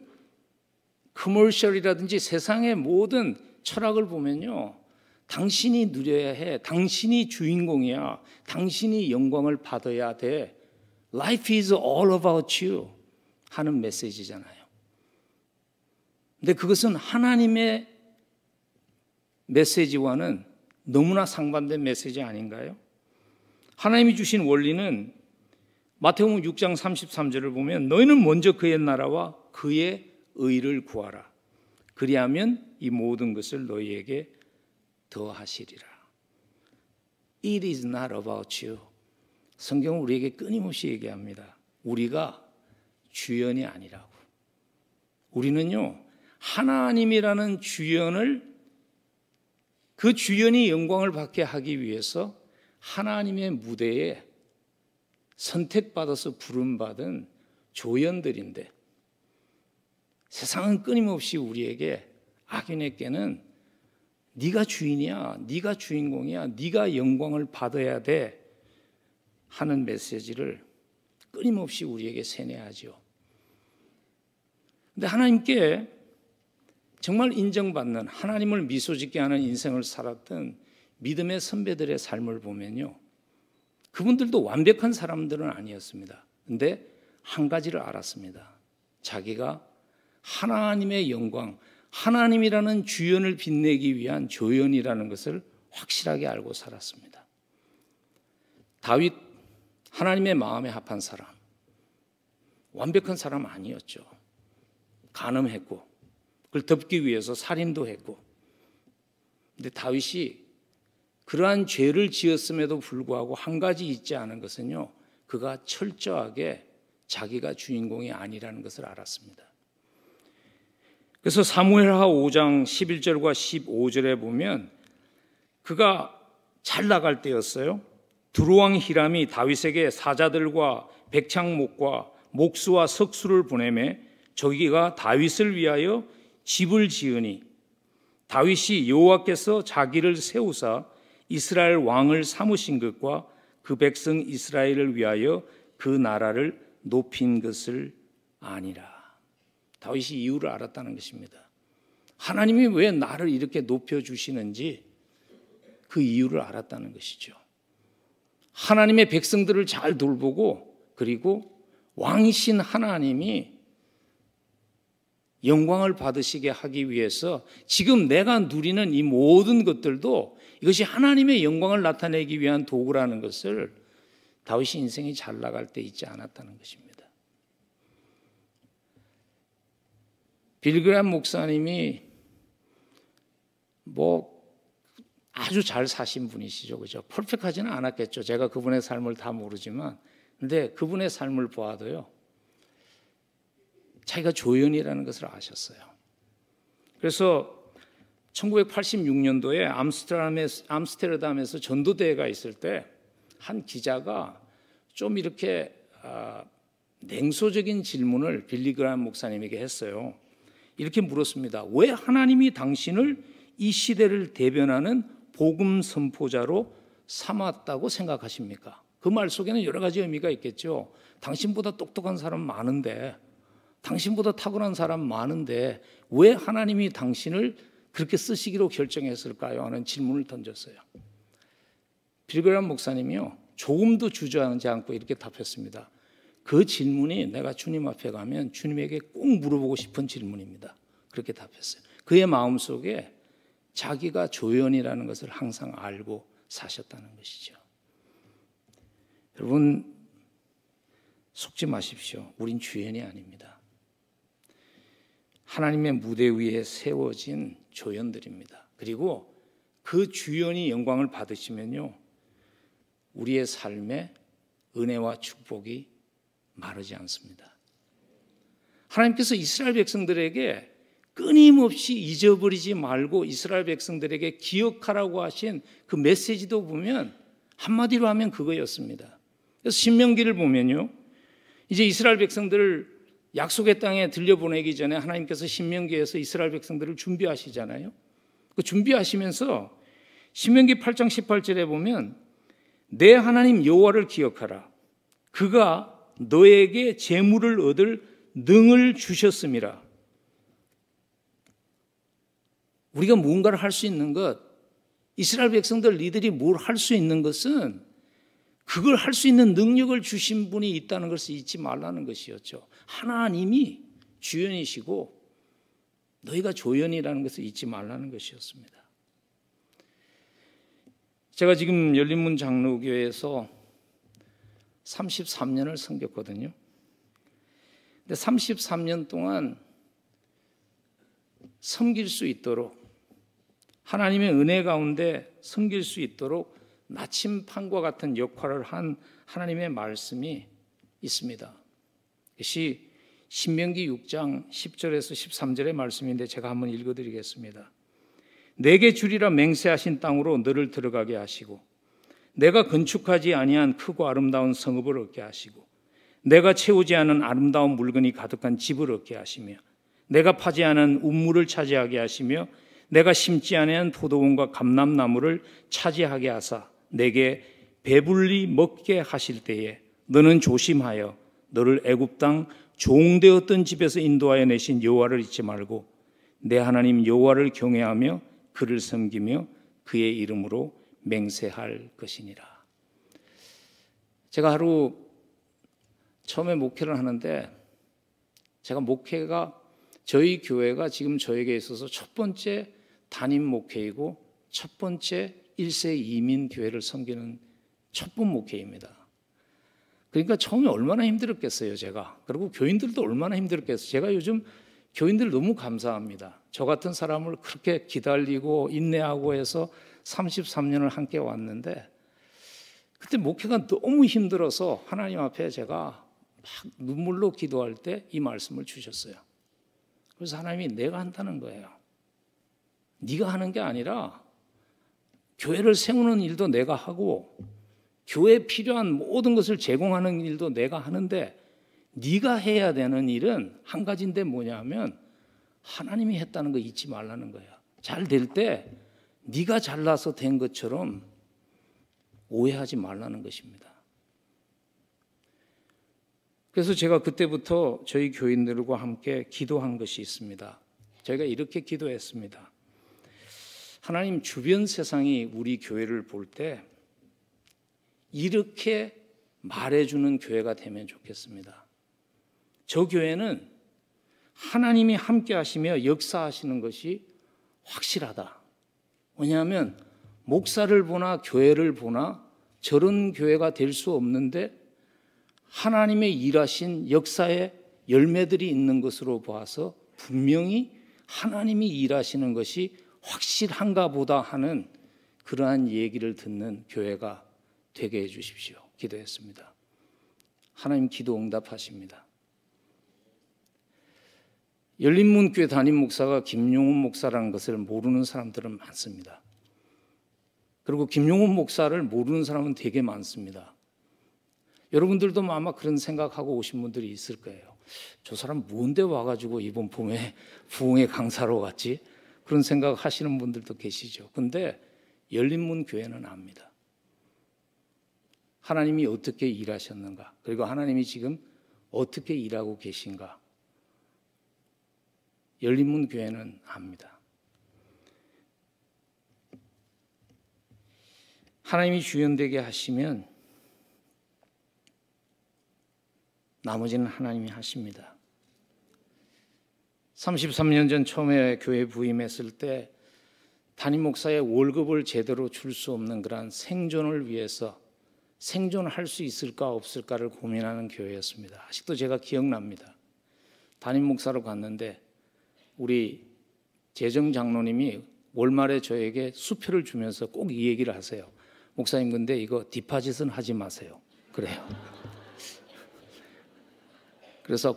커머셜이라든지 세상의 모든 철학을 보면요, 당신이 누려야 해, 당신이 주인공이야, 당신이 영광을 받아야 돼, Life is all about you 하는 메시지잖아요. 근데 그것은 하나님의 메시지와는 너무나 상반된 메시지 아닌가요? 하나님이 주신 원리는 마태복음 6장 33절을 보면 너희는 먼저 그의 나라와 그의 의를 구하라. 그리하면 이 모든 것을 너희에게 더하시리라. It is not about you. 성경은 우리에게 끊임없이 얘기합니다. 우리가 주연이 아니라고. 우리는요, 하나님이라는 주연을, 그 주연이 영광을 받게 하기 위해서 하나님의 무대에 선택받아서 부름받은 조연들인데, 세상은 끊임없이 우리에게, 악인에게는 네가 주인이야, 네가 주인공이야, 네가 영광을 받아야 돼 하는 메시지를 끊임없이 우리에게 세뇌하죠. 근데 하나님께 정말 인정받는, 하나님을 미소짓게 하는 인생을 살았던 믿음의 선배들의 삶을 보면요, 그분들도 완벽한 사람들은 아니었습니다. 근데 한 가지를 알았습니다. 자기가 하나님의 영광, 하나님이라는 주연을 빛내기 위한 조연이라는 것을 확실하게 알고 살았습니다. 다윗, 하나님의 마음에 합한 사람, 완벽한 사람 아니었죠. 간음했고, 그걸 덮기 위해서 살인도 했고. 근데 다윗이 그러한 죄를 지었음에도 불구하고 한 가지 잊지 않은 것은요, 그가 철저하게 자기가 주인공이 아니라는 것을 알았습니다. 그래서 사무엘하 5장 11절과 15절에 보면 그가 잘 나갈 때였어요. 두루왕 히람이 다윗에게 사자들과 백창목과 목수와 석수를 보내매 저기가 다윗을 위하여 집을 지으니 다윗이 여호와께서 자기를 세우사 이스라엘 왕을 삼으신 것과 그 백성 이스라엘을 위하여 그 나라를 높인 것을 아니라. 다윗이 이유를 알았다는 것입니다. 하나님이 왜 나를 이렇게 높여주시는지 그 이유를 알았다는 것이죠. 하나님의 백성들을 잘 돌보고, 그리고 왕이신 하나님이 영광을 받으시게 하기 위해서 지금 내가 누리는 이 모든 것들도 이것이 하나님의 영광을 나타내기 위한 도구라는 것을 다윗이 인생이 잘 나갈 때 잊지 않았다는 것입니다. 빌리 그레이엄 목사님이 아주 잘 사신 분이시죠, 그죠? 퍼펙트하지는 않았겠죠. 제가 그분의 삶을 다 모르지만, 근데 그분의 삶을 보아도요, 자기가 조연이라는 것을 아셨어요. 그래서 1986년도에 암스테르담에서 전도대회가 있을 때 한 기자가 좀 이렇게 냉소적인 질문을 빌리 그레이엄 목사님에게 했어요. 이렇게 물었습니다. 왜 하나님이 당신을 이 시대를 대변하는 복음 선포자로 삼았다고 생각하십니까? 그 말 속에는 여러 가지 의미가 있겠죠. 당신보다 똑똑한 사람 많은데, 당신보다 탁월한 사람 많은데 왜 하나님이 당신을 그렇게 쓰시기로 결정했을까요? 하는 질문을 던졌어요. 빌리 그레이엄 목사님이요, 조금도 주저하지 않고 이렇게 답했습니다. 그 질문이 내가 주님 앞에 가면 주님에게 꼭 물어보고 싶은 질문입니다. 그렇게 답했어요. 그의 마음속에 자기가 조연이라는 것을 항상 알고 사셨다는 것이죠. 여러분, 속지 마십시오. 우린 주연이 아닙니다. 하나님의 무대 위에 세워진 조연들입니다. 그리고 그 주연이 영광을 받으시면요, 우리의 삶에 은혜와 축복이 마르지 않습니다. 하나님께서 이스라엘 백성들에게 끊임없이 잊어버리지 말고 이스라엘 백성들에게 기억하라고 하신 그 메시지도 보면 한마디로 하면 그거였습니다. 그래서 신명기를 보면요, 이제 이스라엘 백성들을 약속의 땅에 들려보내기 전에 하나님께서 신명기에서 이스라엘 백성들을 준비하시잖아요. 그 준비하시면서 신명기 8장 18절에 보면 내 하나님 여호와를 기억하라. 그가 너에게 재물을 얻을 능을 주셨음이라. 우리가 무언가를 할 수 있는 것, 이스라엘 백성들 니들이 뭘 할 수 있는 것은 그걸 할 수 있는 능력을 주신 분이 있다는 것을 잊지 말라는 것이었죠. 하나님이 주연이시고 너희가 조연이라는 것을 잊지 말라는 것이었습니다. 제가 지금 열린문 장로교회에서 33년을 섬겼거든요. 근데 33년 동안 섬길 수 있도록, 하나님의 은혜 가운데 섬길 수 있도록 나침판과 같은 역할을 한 하나님의 말씀이 있습니다. 이것이 신명기 6장 10절에서 13절의 말씀인데 제가 한번 읽어드리겠습니다. 내게 주리라 맹세하신 땅으로 너를 들어가게 하시고 내가 건축하지 아니한 크고 아름다운 성읍을 얻게 하시고 내가 채우지 않은 아름다운 물건이 가득한 집을 얻게 하시며 내가 파지 않은 우물을 차지하게 하시며 내가 심지 아니한 포도원과 감람나무를 차지하게 하사 내게 배불리 먹게 하실 때에 너는 조심하여 너를 애굽 땅 종되었던 집에서 인도하여 내신 여호와를 잊지 말고 내 하나님 여호와를 경외하며 그를 섬기며 그의 이름으로 맹세할 것이니라. 제가 하루 처음에 목회를 하는데 제가 목회가 저희 교회가 지금 저에게 있어서 첫 번째 담임 목회이고 첫 번째 1세 이민 교회를 섬기는 첫 번 목회입니다. 그러니까 처음에 얼마나 힘들었겠어요, 제가. 그리고 교인들도 얼마나 힘들었겠어요. 제가 요즘 교인들 너무 감사합니다. 저 같은 사람을 그렇게 기다리고 인내하고 해서 33년을 함께 왔는데 그때 목회가 너무 힘들어서 하나님 앞에 제가 막 눈물로 기도할 때 이 말씀을 주셨어요. 그래서 하나님이 내가 한다는 거예요. 네가 하는 게 아니라 교회를 세우는 일도 내가 하고 교회에 필요한 모든 것을 제공하는 일도 내가 하는데 네가 해야 되는 일은 한 가지인데 뭐냐면 하나님이 했다는 거 잊지 말라는 거야. 잘 될 때 네가 잘나서 된 것처럼 오해하지 말라는 것입니다. 그래서 제가 그때부터 저희 교인들과 함께 기도한 것이 있습니다. 저희가 이렇게 기도했습니다. 하나님, 주변 세상이 우리 교회를 볼 때 이렇게 말해주는 교회가 되면 좋겠습니다. 저 교회는 하나님이 함께 하시며 역사하시는 것이 확실하다. 왜냐하면 목사를 보나 교회를 보나 저런 교회가 될 수 없는데 하나님의 일하신 역사의 열매들이 있는 것으로 봐서 분명히 하나님이 일하시는 것이 확실한가 보다 하는 그러한 얘기를 듣는 교회가 되게 해 주십시오. 기도했습니다. 하나님 기도 응답하십니다. 열린문교회 담임 목사가 김용훈 목사라는 것을 모르는 사람들은 많습니다. 그리고 김용훈 목사를 모르는 사람은 되게 많습니다. 여러분들도 아마 그런 생각하고 오신 분들이 있을 거예요. 저 사람 뭔데 와가지고 이번 봄에 부흥회 강사로 갔지? 그런 생각 하시는 분들도 계시죠. 근데 열린문교회는 압니다. 하나님이 어떻게 일하셨는가, 그리고 하나님이 지금 어떻게 일하고 계신가, 열린문교회는 압니다. 하나님이 주연되게 하시면 나머지는 하나님이 하십니다. 33년 전 처음에 교회 부임했을 때 담임 목사의 월급을 제대로 줄 수 없는 그러한 생존을 위해서 생존할 수 있을까 없을까를 고민하는 교회였습니다. 아직도 제가 기억납니다. 담임 목사로 갔는데 우리 재정 장로님이 월말에 저에게 수표를 주면서 꼭 이 얘기를 하세요. 목사님, 근데 이거 디파짓은 하지 마세요. 그래요. 그래서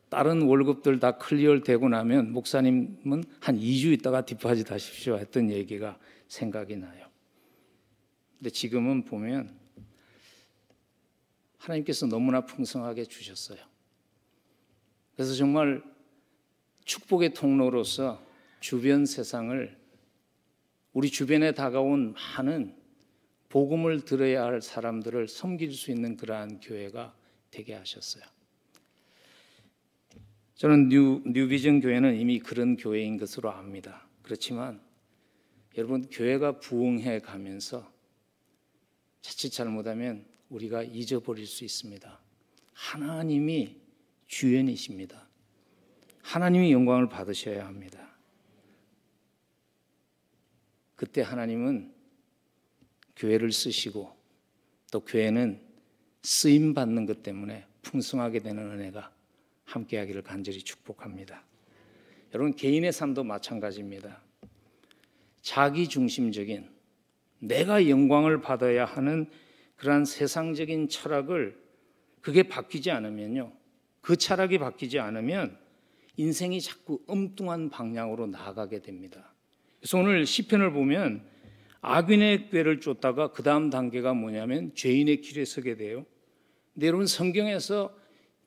다른 월급들 다 클리어 되고 나면 목사님은 한 2주 있다가 디파짓 하십시오 했던 얘기가 생각이 나요. 근데 지금은 보면 하나님께서 너무나 풍성하게 주셨어요. 그래서 정말 축복의 통로로서 주변 세상을, 우리 주변에 다가온 많은 복음을 들어야 할 사람들을 섬길 수 있는 그러한 교회가 되게 하셨어요. 저는 뉴비전 교회는 이미 그런 교회인 것으로 압니다. 그렇지만 여러분, 교회가 부흥해 가면서 자칫 잘못하면 우리가 잊어버릴 수 있습니다. 하나님이 주연이십니다. 하나님이 영광을 받으셔야 합니다. 그때 하나님은 교회를 쓰시고 또 교회는 쓰임 받는 것 때문에 풍성하게 되는 은혜가 함께하기를 간절히 축복합니다. 여러분 개인의 삶도 마찬가지입니다. 자기 중심적인 내가 영광을 받아야 하는 그러한 세상적인 철학을 그게 바뀌지 않으면요. 그 철학이 바뀌지 않으면 인생이 자꾸 엉뚱한 방향으로 나아가게 됩니다. 그래서 오늘 시편을 보면 악인의 꾀를 쫓다가 그 다음 단계가 뭐냐면 죄인의 길에 서게 돼요. 근데 여러분 성경에서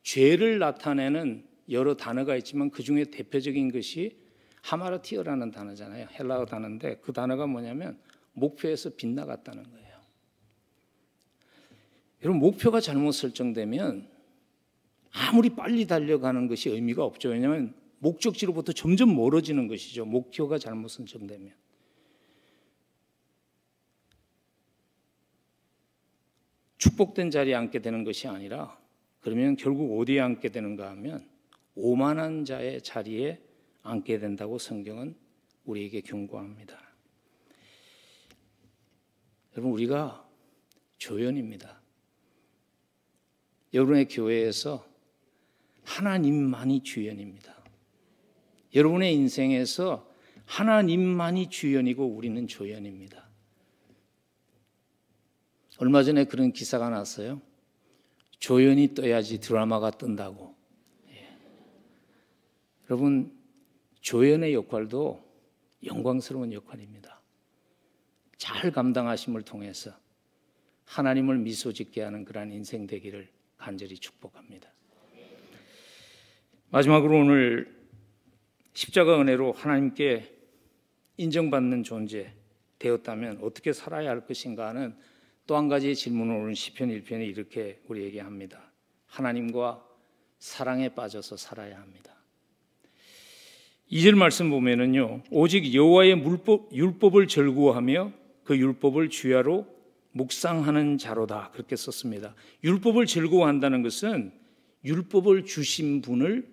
죄를 나타내는 여러 단어가 있지만 그 중에 대표적인 것이 하마르티어라는 단어잖아요. 헬라어 단어인데 그 단어가 뭐냐면 목표에서 빗나갔다는 거예요. 여러분 목표가 잘못 설정되면 아무리 빨리 달려가는 것이 의미가 없죠. 왜냐하면 목적지로부터 점점 멀어지는 것이죠. 목표가 잘못 설정되면. 축복된 자리에 앉게 되는 것이 아니라 그러면 결국 어디에 앉게 되는가 하면 오만한 자의 자리에 앉게 된다고 성경은 우리에게 경고합니다. 여러분 우리가 조연입니다. 여러분의 교회에서 하나님만이 주연입니다. 여러분의 인생에서 하나님만이 주연이고 우리는 조연입니다. 얼마 전에 그런 기사가 났어요. 조연이 떠야지 드라마가 뜬다고. 여러분 조연의 역할도 영광스러운 역할입니다. 잘 감당하심을 통해서 하나님을 미소 짓게 하는 그러한 인생 되기를 간절히 축복합니다. 마지막으로 오늘 십자가 은혜로 하나님께 인정받는 존재 되었다면 어떻게 살아야 할 것인가 하는 또 한 가지의 질문을 오늘 시편 1편에 이렇게 우리에게 합니다. 하나님과 사랑에 빠져서 살아야 합니다. 2절 말씀 보면은요, 오직 여호와의 율법을 즐거워하며 그 율법을 주야로 묵상하는 자로다 그렇게 썼습니다. 율법을 즐거워한다는 것은 율법을 주신 분을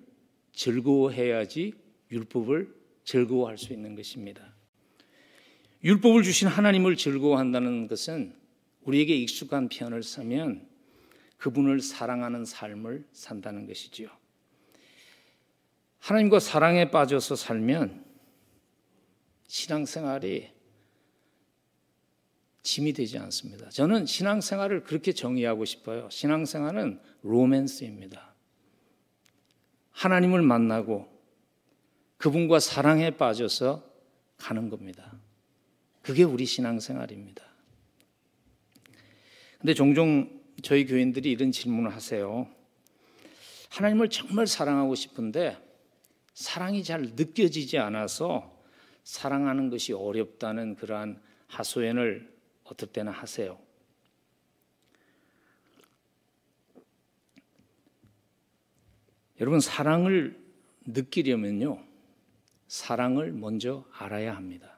즐거워해야지 율법을 즐거워할 수 있는 것입니다. 율법을 주신 하나님을 즐거워한다는 것은 우리에게 익숙한 표현을 쓰면 그분을 사랑하는 삶을 산다는 것이지요. 하나님과 사랑에 빠져서 살면 신앙생활이 짐이 되지 않습니다. 저는 신앙생활을 그렇게 정의하고 싶어요. 신앙생활은 로맨스입니다. 하나님을 만나고 그분과 사랑에 빠져서 가는 겁니다. 그게 우리 신앙생활입니다. 근데 종종 저희 교인들이 이런 질문을 하세요. 하나님을 정말 사랑하고 싶은데 사랑이 잘 느껴지지 않아서 사랑하는 것이 어렵다는 그러한 하소연을 어떨 때나 하세요. 여러분 사랑을 느끼려면요, 사랑을 먼저 알아야 합니다.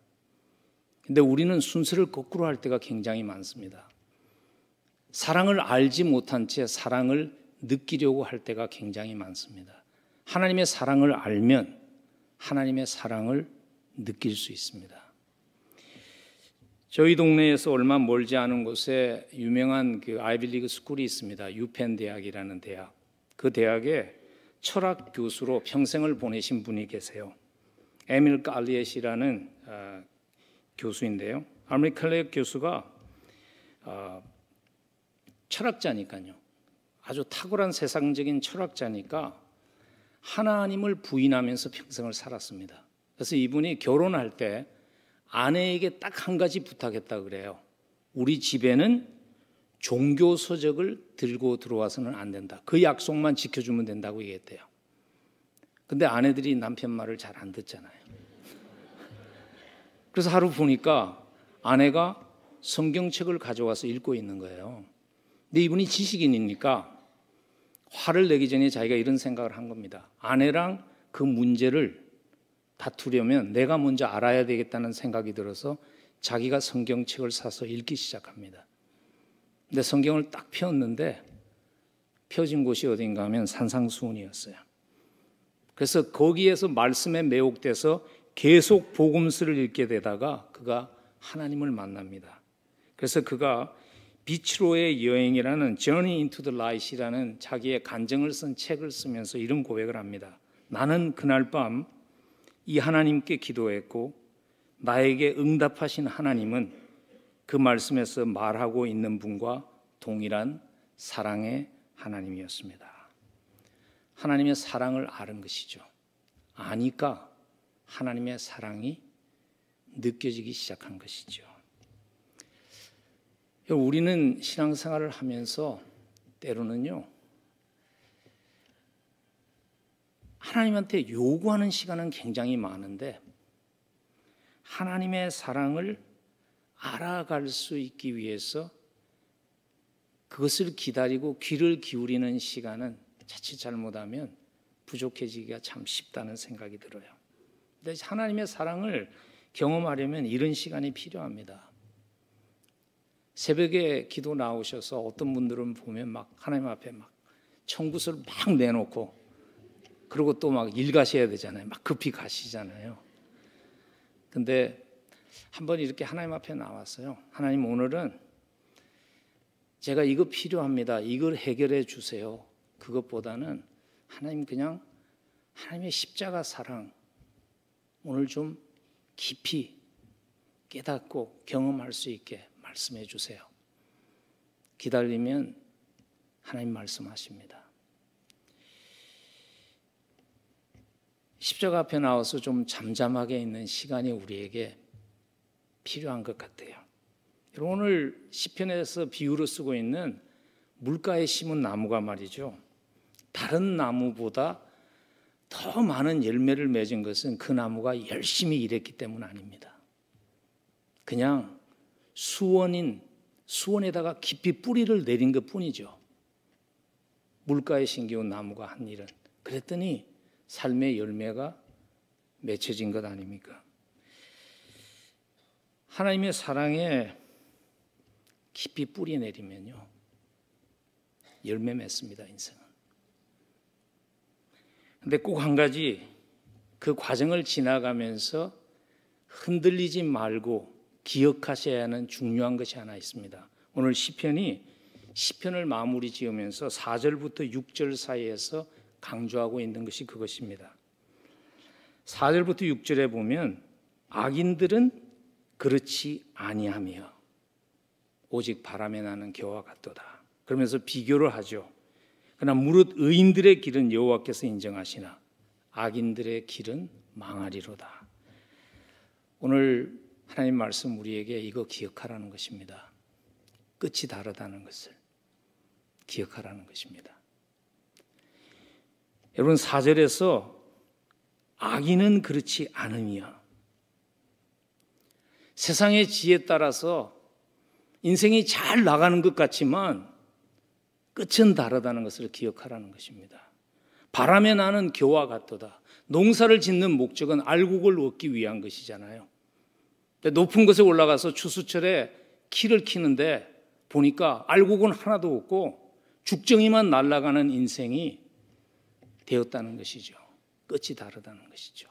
근데 우리는 순서를 거꾸로 할 때가 굉장히 많습니다. 사랑을 알지 못한 채 사랑을 느끼려고 할 때가 굉장히 많습니다. 하나님의 사랑을 알면 하나님의 사랑을 느낄 수 있습니다. 저희 동네에서 얼마 멀지 않은 곳에 유명한 그 아이비리그 스쿨이 있습니다. 유펜 대학이라는 대학. 그 대학에 철학 교수로 평생을 보내신 분이 계세요. 에밀 칼리엣이라는 교수인데요. 에밀 칼리엣 교수가 철학자니까요. 아주 탁월한 세상적인 철학자니까 하나님을 부인하면서 평생을 살았습니다. 그래서 이분이 결혼할 때 아내에게 딱 한 가지 부탁했다 그래요. 우리 집에는 종교 서적을 들고 들어와서는 안 된다. 그 약속만 지켜주면 된다고 얘기했대요. 근데 아내들이 남편 말을 잘 안 듣잖아요. 그래서 하루 보니까 아내가 성경책을 가져와서 읽고 있는 거예요. 근데 이분이 지식인이니까 화를 내기 전에 자기가 이런 생각을 한 겁니다. 아내랑 그 문제를 다투려면 내가 먼저 알아야 되겠다는 생각이 들어서 자기가 성경책을 사서 읽기 시작합니다. 근데 성경을 딱 펴었는데 펴진 곳이 어딘가 하면 산상수훈이었어요. 그래서 거기에서 말씀에 매혹돼서 계속 복음서를 읽게 되다가 그가 하나님을 만납니다. 그래서 그가 빛으로의 여행이라는 Journey into the Light이라는 자기의 간증을 쓴 책을 쓰면서 이런 고백을 합니다. 나는 그날 밤 이 하나님께 기도했고 나에게 응답하신 하나님은 그 말씀에서 말하고 있는 분과 동일한 사랑의 하나님이었습니다. 하나님의 사랑을 아는 것이죠. 아니까 하나님의 사랑이 느껴지기 시작한 것이죠. 우리는 신앙생활을 하면서 때로는요, 하나님한테 요구하는 시간은 굉장히 많은데 하나님의 사랑을 알아갈 수 있기 위해서 그것을 기다리고 귀를 기울이는 시간은 자칫 잘못하면 부족해지기가 참 쉽다는 생각이 들어요. 근데 하나님의 사랑을 경험하려면 이런 시간이 필요합니다. 새벽에 기도 나오셔서 어떤 분들은 보면 막 하나님 앞에 막 청구서를 막 내놓고 그리고 또 막 일 가셔야 되잖아요. 막 급히 가시잖아요. 근데 한번 이렇게 하나님 앞에 나왔어요. 하나님, 오늘은 제가 이거 필요합니다. 이걸 해결해 주세요. 그것보다는 하나님, 그냥 하나님의 십자가 사랑 오늘 좀 깊이 깨닫고 경험할 수 있게 말씀해 주세요. 기다리면 하나님 말씀하십니다. 십자가 앞에 나와서 좀 잠잠하게 있는 시간이 우리에게 필요한 것 같아요. 오늘 시편에서 비유로 쓰고 있는 물가에 심은 나무가 말이죠, 다른 나무보다 더 많은 열매를 맺은 것은 그 나무가 열심히 일했기 때문 아닙니다. 그냥 수원에다가 깊이 뿌리를 내린 것 뿐이죠. 물가에 심겨온 나무가 한 일은. 그랬더니 삶의 열매가 맺혀진 것 아닙니까? 하나님의 사랑에 깊이 뿌리 내리면요, 열매 맺습니다, 인생은. 근데 꼭 한 가지, 그 과정을 지나가면서 흔들리지 말고 기억하셔야 하는 중요한 것이 하나 있습니다. 오늘 시편을 마무리 지으면서 4절부터 6절 사이에서 강조하고 있는 것이 그것입니다. 4절부터 6절에 보면 악인들은 그렇지 아니하며 오직 바람에 나는 겨와 같도다. 그러면서 비교를 하죠. 그러나 무릇 의인들의 길은 여호와께서 인정하시나 악인들의 길은 망하리로다. 오늘 하나님 말씀 우리에게 이거 기억하라는 것입니다. 끝이 다르다는 것을 기억하라는 것입니다. 여러분, 4절에서 악인은 그렇지 않으며, 세상의 지혜에 따라서 인생이 잘 나가는 것 같지만 끝은 다르다는 것을 기억하라는 것입니다. 바람에 나는 겨와 같도다. 농사를 짓는 목적은 알곡을 얻기 위한 것이잖아요. 높은 곳에 올라가서 추수철에 키를 키는데 보니까 알곡은 하나도 없고 죽정이만 날아가는 인생이 되었다는 것이죠. 끝이 다르다는 것이죠.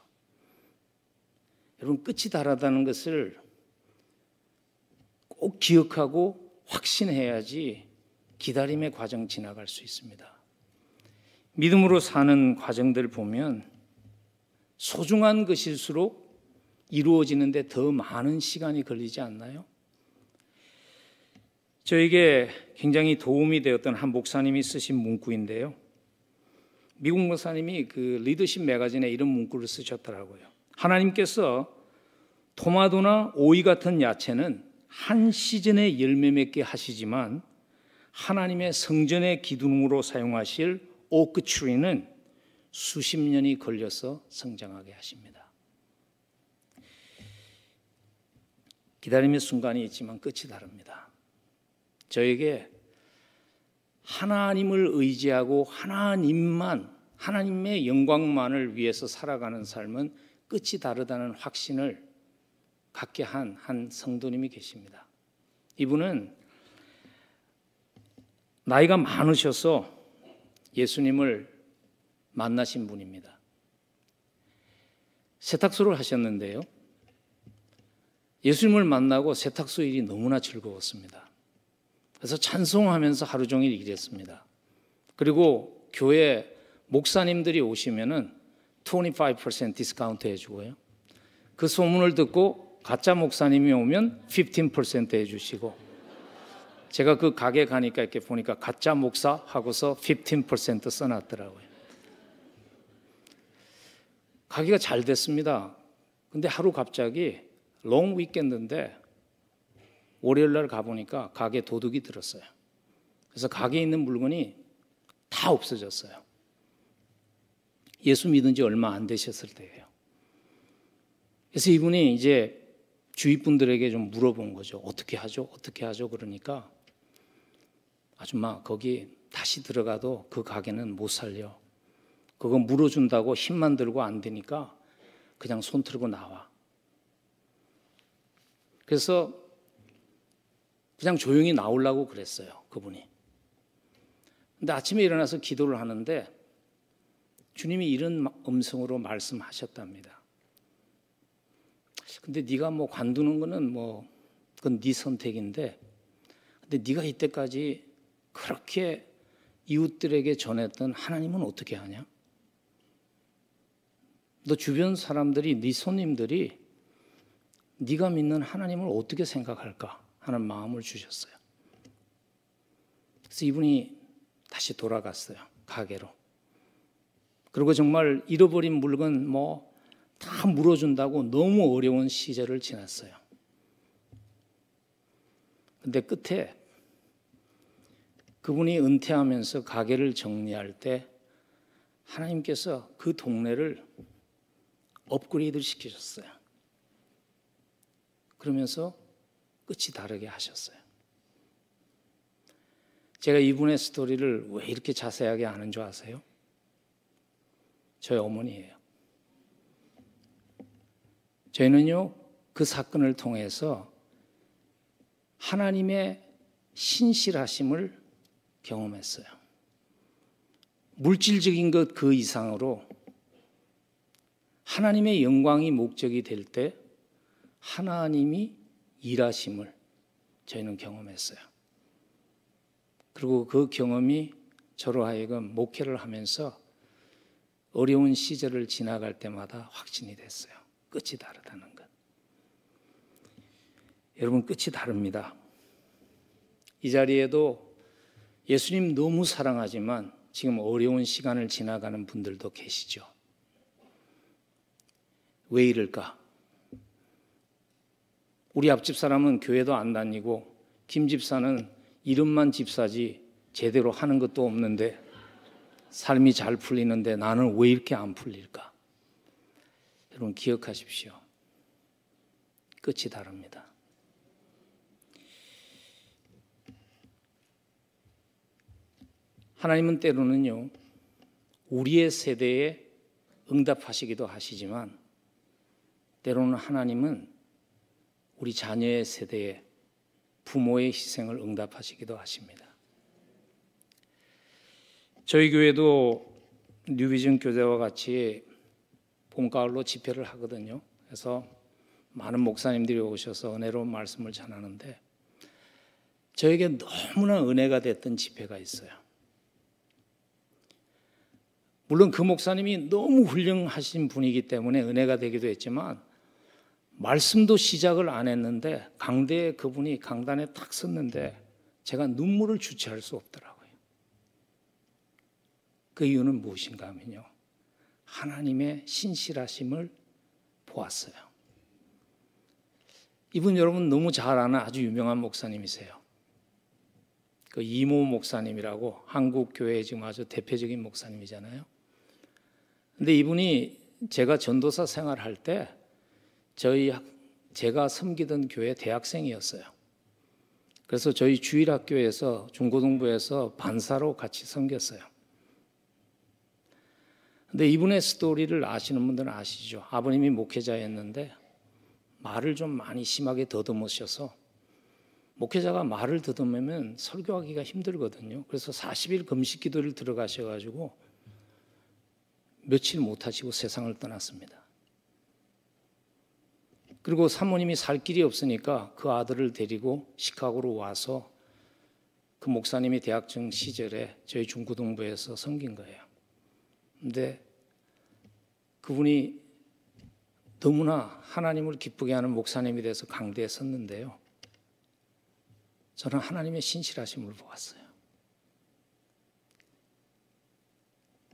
여러분, 끝이 다르다는 것을 꼭 기억하고 확신해야지 기다림의 과정 지나갈 수 있습니다. 믿음으로 사는 과정들 보면 소중한 것일수록 이루어지는데 더 많은 시간이 걸리지 않나요? 저에게 굉장히 도움이 되었던 한 목사님이 쓰신 문구인데요, 미국 목사님이 그 리더십 매거진에 이런 문구를 쓰셨더라고요. 하나님께서 토마토나 오이 같은 야채는 한 시즌에 열매 맺게 하시지만 하나님의 성전의 기둥으로 사용하실 오크 트리는 수십 년이 걸려서 성장하게 하십니다. 기다림의 순간이 있지만 끝이 다릅니다. 저에게 하나님을 의지하고 하나님의 영광만을 위해서 살아가는 삶은 끝이 다르다는 확신을 갖게 한 성도님이 계십니다. 이분은 나이가 많으셔서 예수님을 만나신 분입니다. 세탁소를 하셨는데요, 예수님을 만나고 세탁소 일이 너무나 즐거웠습니다. 그래서 찬송하면서 하루 종일 일했습니다. 그리고 교회 목사님들이 오시면은 25% 디스카운트 해주고요. 그 소문을 듣고 가짜 목사님이 오면 15% 해주시고, 제가 그 가게 가니까 이렇게 보니까 가짜 목사 하고서 15% 써놨더라고요. 가게가 잘 됐습니다. 근데 하루 갑자기 롱 위켄드인데 월요일 날 가보니까 가게 도둑이 들었어요. 그래서 가게에 있는 물건이 다 없어졌어요. 예수 믿은 지 얼마 안 되셨을 때예요. 그래서 이분이 이제 주위 분들에게 좀 물어본 거죠. 어떻게 하죠? 어떻게 하죠? 그러니까 아줌마 거기 다시 들어가도 그 가게는 못 살려. 그거 물어준다고 힘만 들고 안 되니까 그냥 손 틀고 나와. 그래서 그냥 조용히 나오려고 그랬어요. 그분이. 근데 아침에 일어나서 기도를 하는데 주님이 이런 음성으로 말씀하셨답니다. 근데 네가 뭐 관두는 거는 뭐 그건 네 선택인데, 근데 네가 이때까지 그렇게 이웃들에게 전했던 하나님은 어떻게 하냐? 너 주변 사람들이, 네 손님들이 네가 믿는 하나님을 어떻게 생각할까 하는 마음을 주셨어요. 그래서 이분이 다시 돌아갔어요. 가게로. 그리고 정말 잃어버린 물건 뭐 다 물어준다고 너무 어려운 시절을 지났어요. 근데 끝에 그분이 은퇴하면서 가게를 정리할 때 하나님께서 그 동네를 업그레이드 시키셨어요. 그러면서 끝이 다르게 하셨어요. 제가 이분의 스토리를 왜 이렇게 자세하게 아는 줄 아세요? 저희 어머니예요. 저희는요, 그 사건을 통해서 하나님의 신실하심을 경험했어요. 물질적인 것 그 이상으로 하나님의 영광이 목적이 될 때 하나님이 일하심을 저희는 경험했어요. 그리고 그 경험이 저로 하여금 목회를 하면서 어려운 시절을 지나갈 때마다 확신이 됐어요. 끝이 다르다는 것. 여러분, 끝이 다릅니다. 이 자리에도 예수님 너무 사랑하지만 지금 어려운 시간을 지나가는 분들도 계시죠. 왜 이럴까? 우리 앞집 사람은 교회도 안 다니고 김 집사는 이름만 집사지 제대로 하는 것도 없는데 삶이 잘 풀리는데 나는 왜 이렇게 안 풀릴까? 여러분 기억하십시오. 끝이 다릅니다. 하나님은 때로는요, 우리의 세대에 응답하시기도 하시지만 때로는 하나님은 우리 자녀의 세대에 부모의 희생을 응답하시기도 하십니다. 저희 교회도 뉴비전 교대와 같이 봄가을로 집회를 하거든요. 그래서 많은 목사님들이 오셔서 은혜로운 말씀을 전하는데 저에게 너무나 은혜가 됐던 집회가 있어요. 물론 그 목사님이 너무 훌륭하신 분이기 때문에 은혜가 되기도 했지만 말씀도 시작을 안 했는데 강대에 그분이 강단에 딱 섰는데 제가 눈물을 주체할 수 없더라고요. 그 이유는 무엇인가 하면요, 하나님의 신실하심을 보았어요. 이분 여러분 너무 잘 아는 아주 유명한 목사님이세요. 그 이모 목사님이라고 한국 교회의 지금 아주 대표적인 목사님이잖아요. 근데 이분이 제가 전도사 생활할 때 제가 섬기던 교회 대학생이었어요. 그래서 저희 주일학교에서 중고등부에서 반사로 같이 섬겼어요. 근데 이분의 스토리를 아시는 분들은 아시죠. 아버님이 목회자였는데 말을 좀 많이 심하게 더듬으셔서 목회자가 말을 더듬으면 설교하기가 힘들거든요. 그래서 40일 금식 기도를 들어가셔가지고 며칠 못하시고 세상을 떠났습니다. 그리고 사모님이 살 길이 없으니까 그 아들을 데리고 시카고로 와서 그 목사님이 대학생 시절에 저희 중고등부에서 섬긴 거예요. 근데 그분이 너무나 하나님을 기쁘게 하는 목사님이 돼서 강대에 섰는데요. 저는 하나님의 신실하심을 보았어요.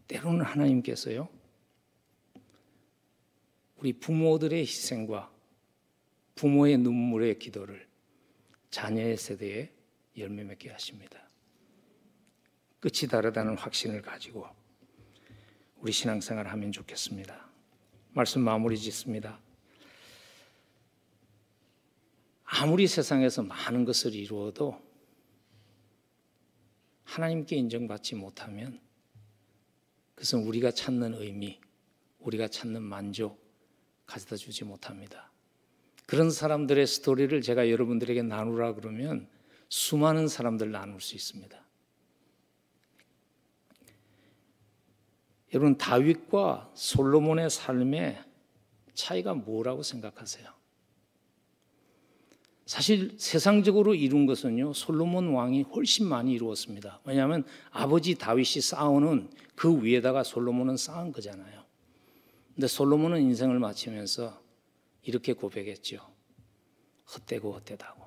때로는 하나님께서요, 우리 부모들의 희생과 부모의 눈물의 기도를 자녀의 세대에 열매 맺게 하십니다. 끝이 다르다는 확신을 가지고 우리 신앙생활을 하면 좋겠습니다. 말씀 마무리 짓습니다. 아무리 세상에서 많은 것을 이루어도 하나님께 인정받지 못하면 그것은 우리가 찾는 의미, 우리가 찾는 만족 가져다 주지 못합니다. 그런 사람들의 스토리를 제가 여러분들에게 나누라 그러면 수많은 사람들 나눌 수 있습니다. 여러분, 다윗과 솔로몬의 삶의 차이가 뭐라고 생각하세요? 사실 세상적으로 이룬 것은요, 솔로몬 왕이 훨씬 많이 이루었습니다. 왜냐하면 아버지 다윗이 쌓아놓은 그 위에다가 솔로몬은 쌓은 거잖아요. 근데 솔로몬은 인생을 마치면서 이렇게 고백했죠. 헛되고 헛되다고.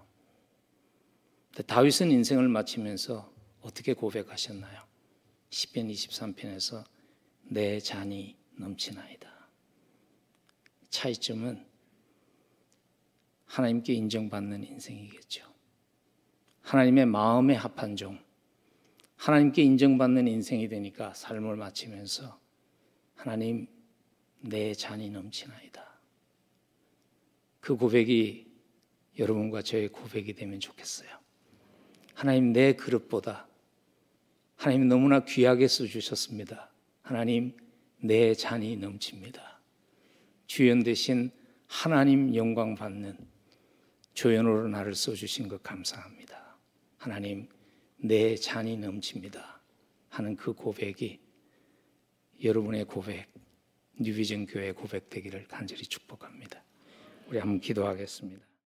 근데 다윗은 인생을 마치면서 어떻게 고백하셨나요? 시편 23편에서 내 잔이 넘치나이다. 차이점은 하나님께 인정받는 인생이겠죠. 하나님의 마음에 합한 종, 하나님께 인정받는 인생이 되니까 삶을 마치면서 하나님 내 잔이 넘치나이다. 그 고백이 여러분과 저의 고백이 되면 좋겠어요. 하나님, 내 그릇보다 하나님 너무나 귀하게 써주셨습니다. 하나님, 내 잔이 넘칩니다. 주연 되신 하나님 영광 받는 조연으로 나를 써주신 것 감사합니다. 하나님, 내 잔이 넘칩니다 하는 그 고백이 여러분의 고백, 뉴비전 교회의 고백 되기를 간절히 축복합니다. 우리 한번 기도하겠습니다.